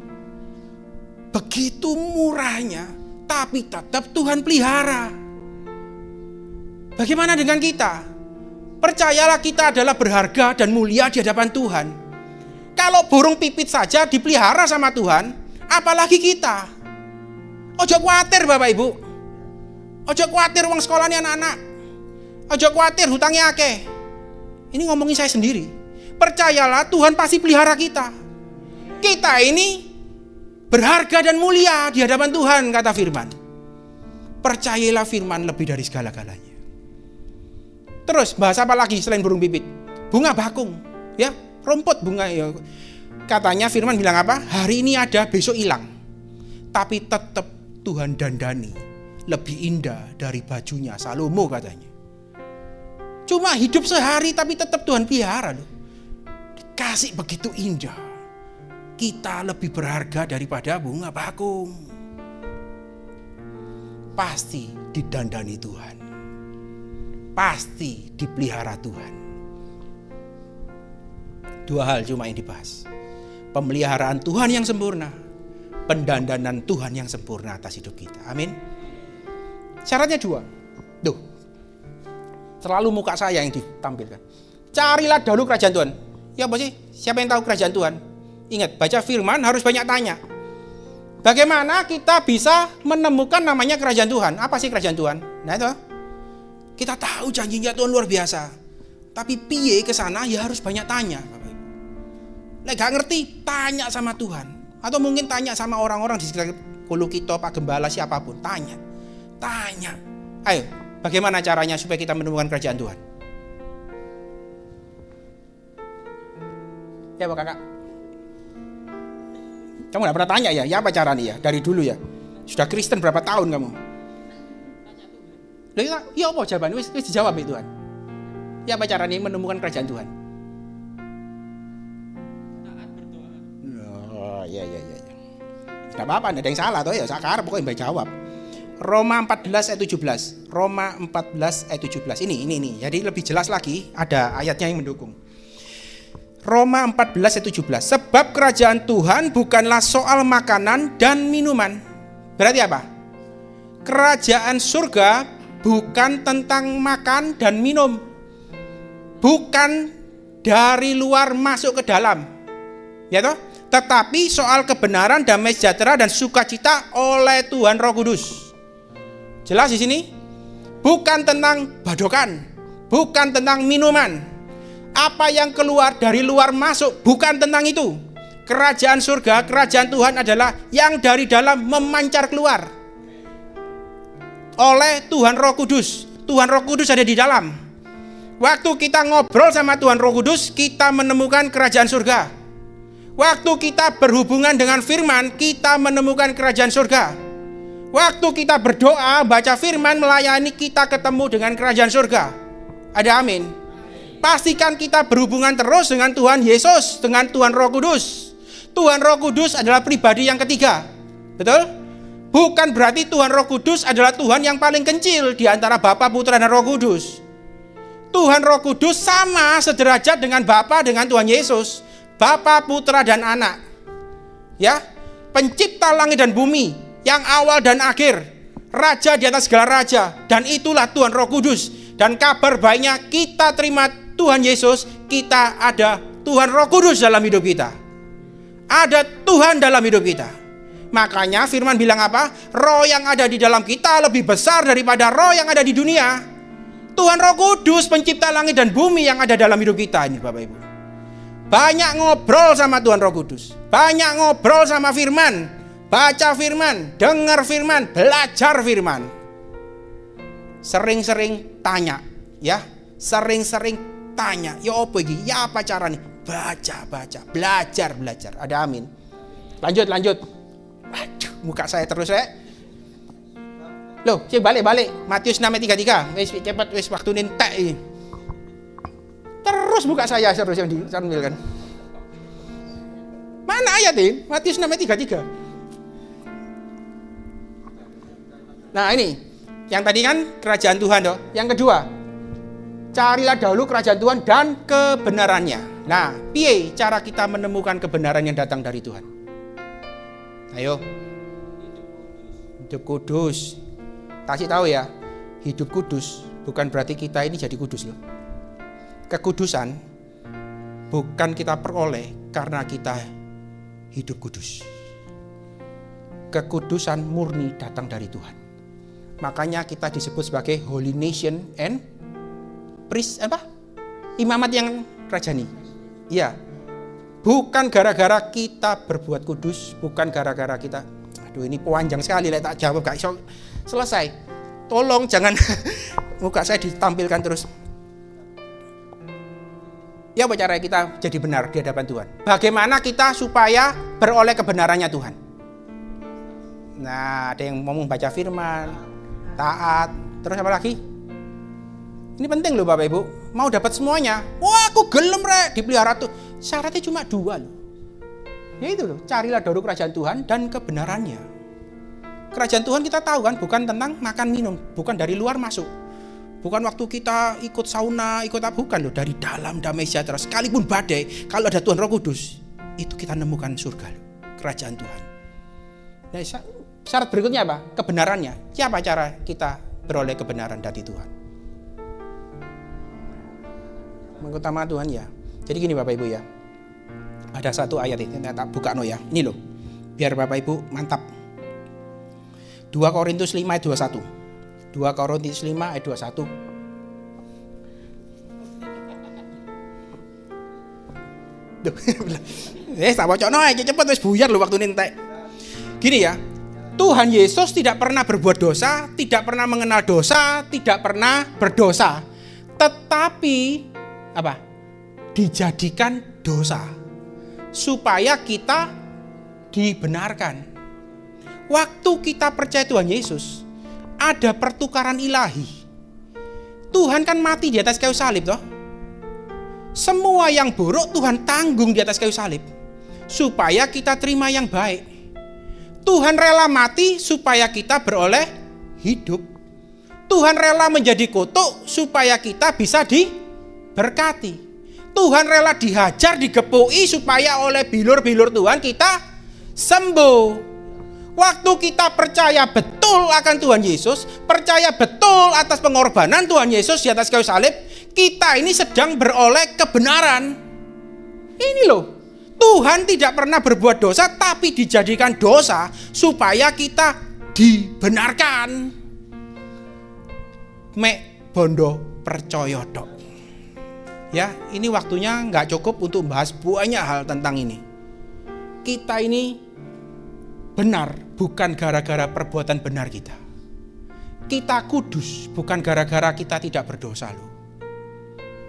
Begitu murahnya, tapi tetap Tuhan pelihara. Bagaimana dengan kita? Percayalah kita adalah berharga dan mulia di hadapan Tuhan. Kalau burung pipit saja dipelihara sama Tuhan, apalagi kita. Ojo khawatir Bapak Ibu. Ojo khawatir uang sekolahnya anak-anak. Ojo khawatir hutangnya akeh. Ini ngomongin saya sendiri. Percayalah Tuhan pasti pelihara kita. Kita ini berharga dan mulia di hadapan Tuhan, kata firman. Percayalah firman lebih dari segala-galanya. Terus bahas apa lagi selain burung pipit? Bunga bakung, ya, rumput bunga ya. Katanya firman bilang apa? Hari ini ada, besok hilang. Tapi tetap Tuhan dandani lebih indah dari bajunya Salomo katanya. Cuma hidup sehari tapi tetap Tuhan pelihara loh. Dikasih begitu indah. Kita lebih berharga daripada bunga bakung. Pasti didandani Tuhan. Pasti dipelihara Tuhan. 2 hal cuma yang dibahas. Pemeliharaan Tuhan yang sempurna, pendandanan Tuhan yang sempurna atas hidup kita. Amin. Syaratnya 2. Tuh. Selalu muka saya yang ditampilkan. Carilah dahulu kerajaan Tuhan. Ya apa sih? Siapa yang tahu kerajaan Tuhan? Ingat, baca firman harus banyak tanya. Bagaimana kita bisa menemukan namanya kerajaan Tuhan? Apa sih kerajaan Tuhan? Nah itu. Kita tahu janjinya Tuhan luar biasa. Tapi piye ke sana ya harus banyak tanya, Bapak Ibu. Nek gak ngerti, tanya sama Tuhan. Atau mungkin tanya sama orang-orang di sekitar Kulu kita, Pak Gembala, siapapun. Tanya. Ayo, bagaimana caranya supaya kita menemukan kerajaan Tuhan? Ya Pak Kakak. Kamu gak pernah tanya ya? Ya apa caranya ya? Dari dulu ya? Sudah Kristen berapa tahun kamu? Ya apa jawabannya? Wis dijawab itu Tuhan. Ya apa caranya menemukan kerajaan Tuhan? Taat berdoa. Oh, iya. Tidak apa-apa, tidak ada yang salah toh ya. Sekarang pokoknya mbak jawab. Roma 14 ayat 17. Roma 14 ayat 17. Ini. Jadi lebih jelas lagi ada ayatnya yang mendukung. Roma 14 ayat 17. Sebab kerajaan Tuhan bukanlah soal makanan dan minuman. Berarti apa? Kerajaan surga bukan tentang makan dan minum. Bukan dari luar masuk ke dalam. Ya toh? Tetapi soal kebenaran, damai sejahtera dan sukacita oleh Tuhan Roh Kudus. Jelas di sini? Bukan tentang badokan, bukan tentang minuman. Apa yang keluar dari luar masuk bukan tentang itu. Kerajaan surga, kerajaan Tuhan adalah yang dari dalam memancar keluar oleh Tuhan Roh Kudus. Tuhan Roh Kudus ada di dalam. Waktu kita ngobrol sama Tuhan Roh Kudus, kita menemukan kerajaan surga. Waktu kita berhubungan dengan firman, kita menemukan kerajaan surga. Waktu kita berdoa, baca firman, melayani, kita ketemu dengan kerajaan surga. Ada amin. Pastikan kita berhubungan terus dengan Tuhan Yesus, dengan Tuhan Roh Kudus. Tuhan Roh Kudus adalah pribadi yang ketiga. Betul? Bukan berarti Tuhan Roh Kudus adalah Tuhan yang paling kecil di antara Bapa, Putra, dan Roh Kudus. Tuhan Roh Kudus sama sederajat dengan Bapa, dengan Tuhan Yesus. Bapa, Putra, dan Anak. Ya, pencipta langit dan bumi, yang awal dan akhir, Raja di atas segala raja, dan itulah Tuhan Roh Kudus. Dan kabar baiknya kita terima Tuhan Yesus, kita ada Tuhan Roh Kudus dalam hidup kita. Ada Tuhan dalam hidup kita. Makanya firman bilang apa? Roh yang ada di dalam kita lebih besar daripada roh yang ada di dunia. Tuhan Roh Kudus pencipta langit dan bumi yang ada dalam hidup kita ini Bapak Ibu. Banyak ngobrol sama Tuhan Roh Kudus. Banyak ngobrol sama firman. Baca firman, dengar firman, belajar firman. Sering-sering tanya, ya. Sering-sering tanya, ya apa iki? Ya apa caranya? Baca, belajar. Ada amin. Lanjut. Aduh, muka saya terus ya. Loh, cek balik. Matius 6:33. Wis cepet wis waktu entek iki. Terus buka saya terus yang diambil kan. Mana ayat ini? Matius 6:33. Nah, ini yang tadi kan kerajaan Tuhan toh. Yang kedua, carilah dahulu kerajaan Tuhan dan kebenarannya. Nah, piye cara kita menemukan kebenaran yang datang dari Tuhan? Ayo. Hidup kudus. Kasih tahu ya, hidup kudus bukan berarti kita ini jadi kudus loh. Kekudusan bukan kita peroleh karena kita hidup kudus. Kekudusan murni datang dari Tuhan. Makanya kita disebut sebagai holy nation and priest imamat yang rajani. Iya. Bukan gara-gara kita berbuat kudus, bukan gara-gara kita. Aduh, ini panjang sekali tak jawab gak iso selesai. Tolong jangan muka saya ditampilkan terus. Ya, apa cara kita jadi benar di hadapan Tuhan? Bagaimana kita supaya beroleh kebenarannya Tuhan? Nah, ada yang ngomong baca firman, taat, terus apa lagi? Ini penting loh Bapak Ibu. Mau dapat semuanya, wah aku gelem dipelihara tuh. Syaratnya cuma 2 loh. Ya itu loh, carilah dahulu kerajaan Tuhan dan kebenarannya. Kerajaan Tuhan kita tahu kan bukan tentang makan minum, bukan dari luar masuk. Bukan waktu kita ikut sauna, ikut apa, bukan loh, dari dalam damai sejahtera. Sekalipun badai, kalau ada Tuhan Roh Kudus, itu kita nemukan surga loh, kerajaan Tuhan. Nah, syarat berikutnya apa? Kebenarannya. Siapa cara kita beroleh kebenaran dari Tuhan? Mengutamakan Tuhan ya. Jadi gini Bapak Ibu ya. Ada satu ayat ini, tak buka no ya. Ini loh. Biar Bapak Ibu mantap. 2 Korintus 5 ayat 21. 2 Korintus 5 ayat 21. Duh. Tak bocokno aja cepet wis buyar lho waktu entek. Gini ya. Tuhan Yesus tidak pernah berbuat dosa, tidak pernah mengenal dosa, tidak pernah berdosa. Tetapi apa? Dijadikan dosa supaya kita dibenarkan. Waktu kita percaya Tuhan Yesus, ada pertukaran ilahi. Tuhan kan mati di atas kayu salib toh. Semua yang buruk Tuhan tanggung di atas kayu salib supaya kita terima yang baik. Tuhan rela mati supaya kita beroleh hidup. Tuhan rela menjadi kutuk supaya kita bisa diberkati. Tuhan rela dihajar, digepuki supaya oleh bilur-bilur Tuhan kita sembuh. Waktu kita percaya betul akan Tuhan Yesus, percaya betul atas pengorbanan Tuhan Yesus di atas kayu salib, kita ini sedang beroleh kebenaran. Ini loh, Tuhan tidak pernah berbuat dosa, tapi dijadikan dosa supaya kita dibenarkan. Mek bondo percaya tok. Ya, ini waktunya nggak cukup untuk membahas banyak hal tentang ini. Kita ini benar bukan gara-gara perbuatan benar kita. Kita kudus bukan gara-gara kita tidak berdosa loh.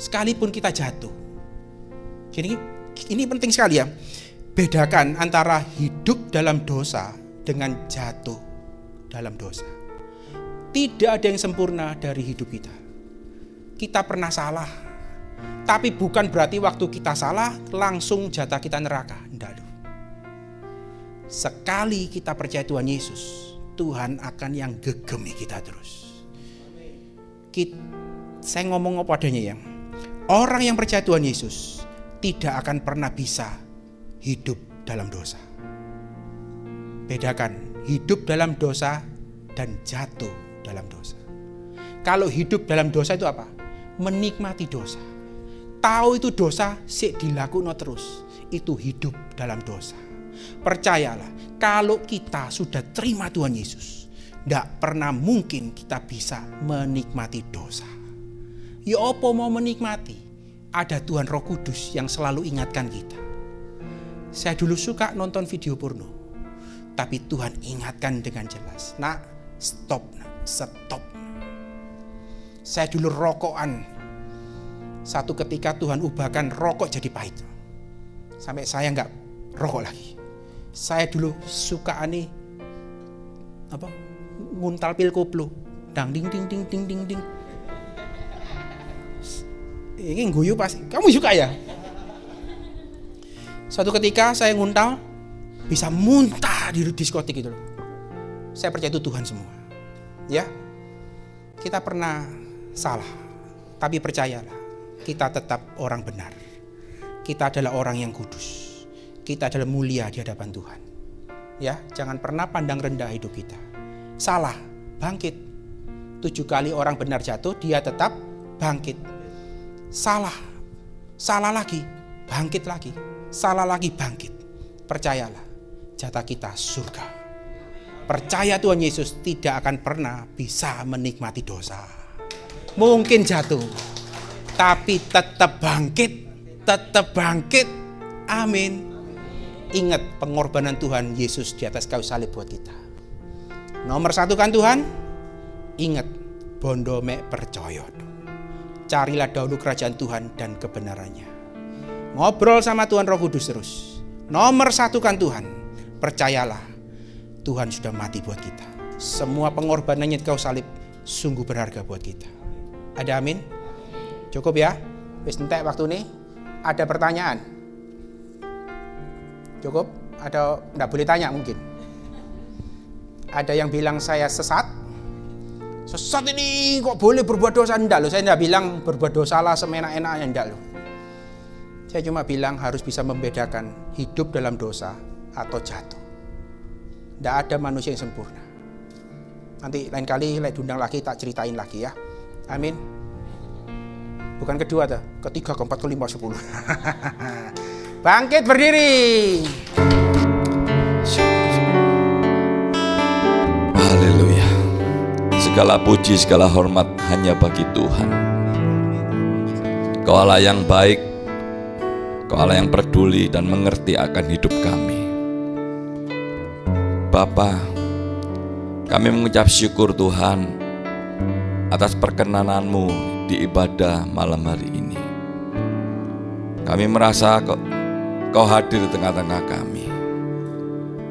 Sekalipun kita jatuh. Jadi ini penting sekali ya. Bedakan antara hidup dalam dosa dengan jatuh dalam dosa. Tidak ada yang sempurna dari hidup kita. Kita pernah salah. Tapi bukan berarti waktu kita salah langsung jatah kita neraka. Tidak loh. Sekali kita percaya Tuhan Yesus, Tuhan akan yang gegemi kita terus. Saya ngomong apa adanya ya. Orang yang percaya Tuhan Yesus tidak akan pernah bisa hidup dalam dosa. Bedakan hidup dalam dosa dan jatuh dalam dosa. Kalau hidup dalam dosa itu apa? Menikmati dosa. tahu itu dosa, sik dilakukan terus. Itu hidup dalam dosa. Percayalah, kalau kita sudah terima Tuhan Yesus, tidak pernah mungkin kita bisa menikmati dosa. Ya apa mau menikmati? Ada Tuhan Roh Kudus yang selalu ingatkan kita. Saya dulu suka nonton video porno, tapi Tuhan ingatkan dengan jelas. Nak, stop. Saya dulu rokokan. Satu ketika Tuhan ubahkan rokok jadi pahit. Sampai saya nggak rokok lagi. Saya dulu suka nguntal pil koplo. Dang ding ding ding ding ding ding. Ini guyu pasti. Kamu suka ya? Suatu ketika saya nguntal, bisa muntah di diskotik gitu loh. Saya percaya itu Tuhan semua. Ya, kita pernah salah, tapi percayalah, kita tetap orang benar. Kita adalah orang yang kudus. Kita adalah mulia di hadapan Tuhan. Ya, jangan pernah pandang rendah hidup kita. Salah, bangkit. 7 kali orang benar jatuh, dia tetap bangkit. Salah lagi, bangkit lagi. Salah lagi, bangkit. Percayalah, jatah kita surga. Percaya Tuhan Yesus tidak akan pernah bisa menikmati dosa. Mungkin jatuh, tapi tetap bangkit. Amin. Ingat pengorbanan Tuhan Yesus di atas kayu salib buat kita. Nomor 1 kan Tuhan? Ingat, bondo mek percaya. Carilah dahulu kerajaan Tuhan dan kebenarannya. Ngobrol sama Tuhan Roh Kudus terus. Nomor 1 kan Tuhan. Percayalah, Tuhan sudah mati buat kita. Semua pengorbanannya di kayu salib sungguh berharga buat kita. Ada amin? Cukup ya? Wis entek waktu ini. Ada pertanyaan? Cukup? Ada enggak boleh tanya mungkin? Ada yang bilang saya sesat? Sesat ini kok boleh berbuat dosa? Enggak loh, saya enggak bilang berbuat dosa lah semena-enaknya, enggak loh. Saya cuma bilang harus bisa membedakan hidup dalam dosa atau jatuh. Tidak ada manusia yang sempurna. Nanti lain kali diundang lagi tak ceritain lagi ya. Amin. Bukan kedua dah, ketiga, keempat, kelima, 10. Bangkit berdiri. Haleluya. Segala puji, segala hormat hanya bagi Tuhan. Kau Allah yang baik, Kau Allah yang peduli dan mengerti akan hidup kami. Bapa, kami mengucap syukur Tuhan atas perkenanan-Mu di ibadah malam hari ini. Kami merasa Kau hadir di tengah-tengah kami.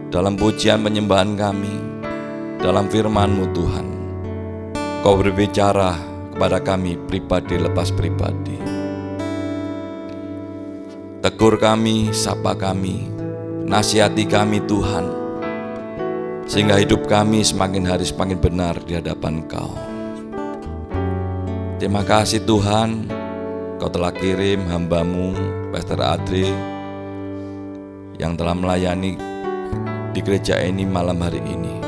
Dalam pujian penyembahan kami, dalam firman-Mu Tuhan, Kau berbicara kepada kami pribadi lepas pribadi. Tegur kami, sapa kami, nasihati kami Tuhan, sehingga hidup kami semakin hari semakin benar di hadapan Kau. Terima kasih Tuhan, Kau telah kirim hamba-Mu, Pastor Adri, yang telah melayani di gereja ini malam hari ini.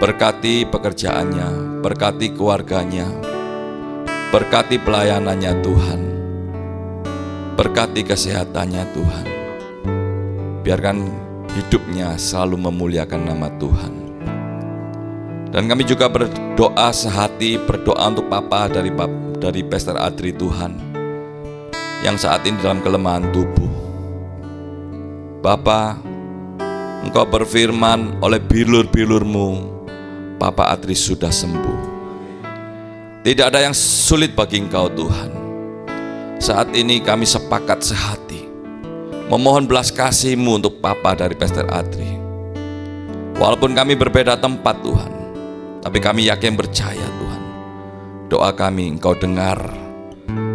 Berkati pekerjaannya, berkati keluarganya, berkati pelayanannya Tuhan. Berkati kesehatannya Tuhan. Biarkan hidupnya selalu memuliakan nama Tuhan. Dan kami juga berdoa sehati, berdoa untuk Papa dari Pastor Adri Tuhan, yang saat ini dalam kelemahan tubuh. Bapa, Engkau berfirman oleh bilur-bilur-Mu, Papa Adri sudah sembuh. Tidak ada yang sulit bagi Engkau Tuhan. Saat ini kami sepakat sehati memohon belas kasih-Mu untuk Papa dari Pastor Adri. Walaupun kami berbeda tempat Tuhan, tapi kami yakin percaya Tuhan, doa kami Engkau dengar,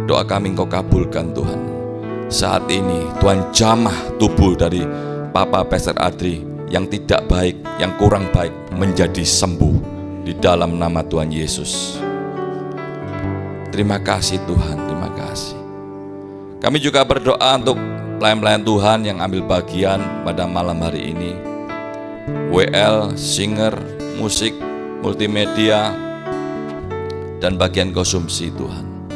doa kami Engkau kabulkan Tuhan. Saat ini Tuhan jamah tubuh dari Papa Pastor Adri yang tidak baik, yang kurang baik menjadi sembuh di dalam nama Tuhan Yesus. Terima kasih Tuhan, terima kasih. Kami juga berdoa untuk pelayan-pelayan Tuhan yang ambil bagian pada malam hari ini. WL, singer, musik, multimedia, dan bagian konsumsi Tuhan.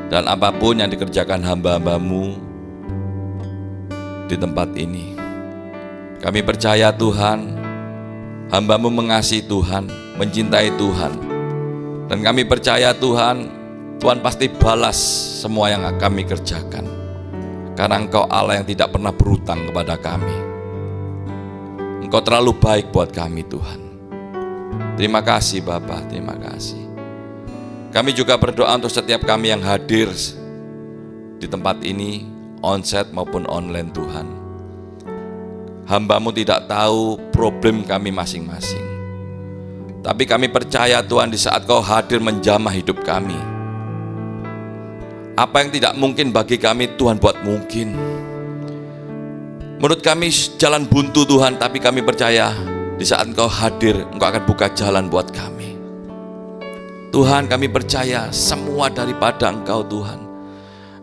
Dan apapun yang dikerjakan hamba-hambamu di tempat ini, kami percaya Tuhan, hamba-Mu mengasihi Tuhan, mencintai Tuhan. Dan kami percaya Tuhan, Tuhan pasti balas semua yang kami kerjakan. Karena Engkau Allah yang tidak pernah berhutang kepada kami. Engkau terlalu baik buat kami Tuhan. Terima kasih Bapa, terima kasih. Kami juga berdoa untuk setiap kami yang hadir di tempat ini, onsite maupun online Tuhan. Hamba-Mu tidak tahu problem kami masing-masing. Tapi kami percaya Tuhan, di saat Kau hadir menjamah hidup kami, apa yang tidak mungkin bagi kami Tuhan buat mungkin. Menurut kami jalan buntu Tuhan, tapi kami percaya di saat Engkau hadir, Engkau akan buka jalan buat kami. Tuhan, kami percaya semua daripada Engkau Tuhan.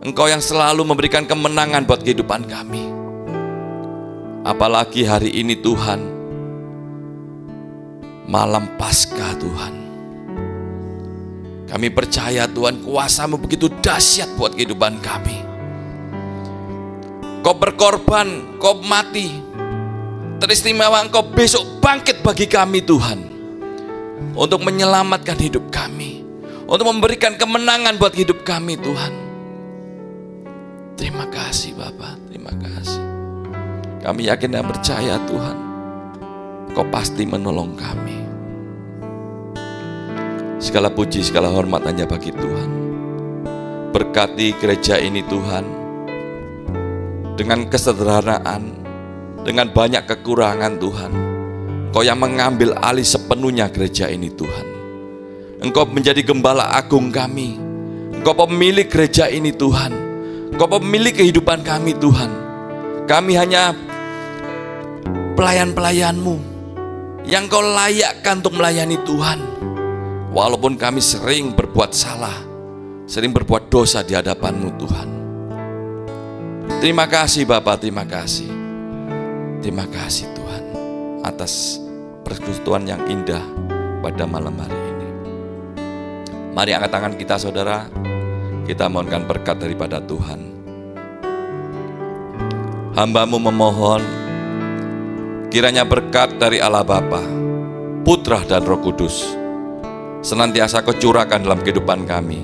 Engkau yang selalu memberikan kemenangan buat kehidupan kami. Apalagi hari ini Tuhan, malam Paskah Tuhan. Kami percaya Tuhan, kuasa-Mu begitu dahsyat buat kehidupan kami. Kau berkorban, Kau mati. Teristimewa Engkau besok bangkit bagi kami Tuhan, untuk menyelamatkan hidup kami, untuk memberikan kemenangan buat hidup kami Tuhan. Terima kasih Bapa, terima kasih. Kami yakin dan percaya Tuhan, Kau pasti menolong kami. Segala puji, segala hormat hanya bagi Tuhan. Berkati gereja ini Tuhan, dengan kesederhanaan, dengan banyak kekurangan Tuhan, Engkau yang mengambil alih sepenuhnya gereja ini Tuhan. Engkau menjadi gembala agung kami. Engkau pemilik gereja ini Tuhan. Engkau pemilik kehidupan kami Tuhan. Kami hanya pelayan-pelayan-Mu yang Kau layakkan untuk melayani Tuhan. Walaupun kami sering berbuat salah, sering berbuat dosa di hadapan-Mu Tuhan. Terima kasih Bapa, terima kasih. Terima kasih Tuhan atas persekutuan yang indah pada malam hari ini. Mari angkat tangan kita saudara, kita mohonkan berkat daripada Tuhan. Hamba-Mu memohon, kiranya berkat dari Allah Bapa, Putra dan Roh Kudus senantiasa Kau curahkan dalam kehidupan kami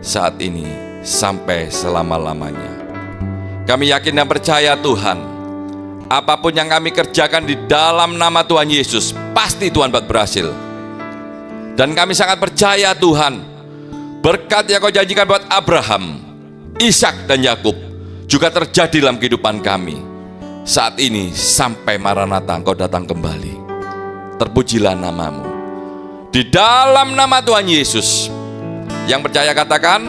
saat ini sampai selama-lamanya. Kami yakin dan percaya Tuhan, apapun yang kami kerjakan di dalam nama Tuhan Yesus, pasti Tuhan buat berhasil. Dan kami sangat percaya Tuhan, berkat yang Kau janjikan buat Abraham, Ishak dan Yakub juga terjadi dalam kehidupan kami saat ini sampai Maranatha Engkau datang kembali. Terpujilah nama-Mu. Di dalam nama Tuhan Yesus. Yang percaya katakan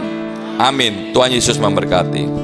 amin. Tuhan Yesus memberkati.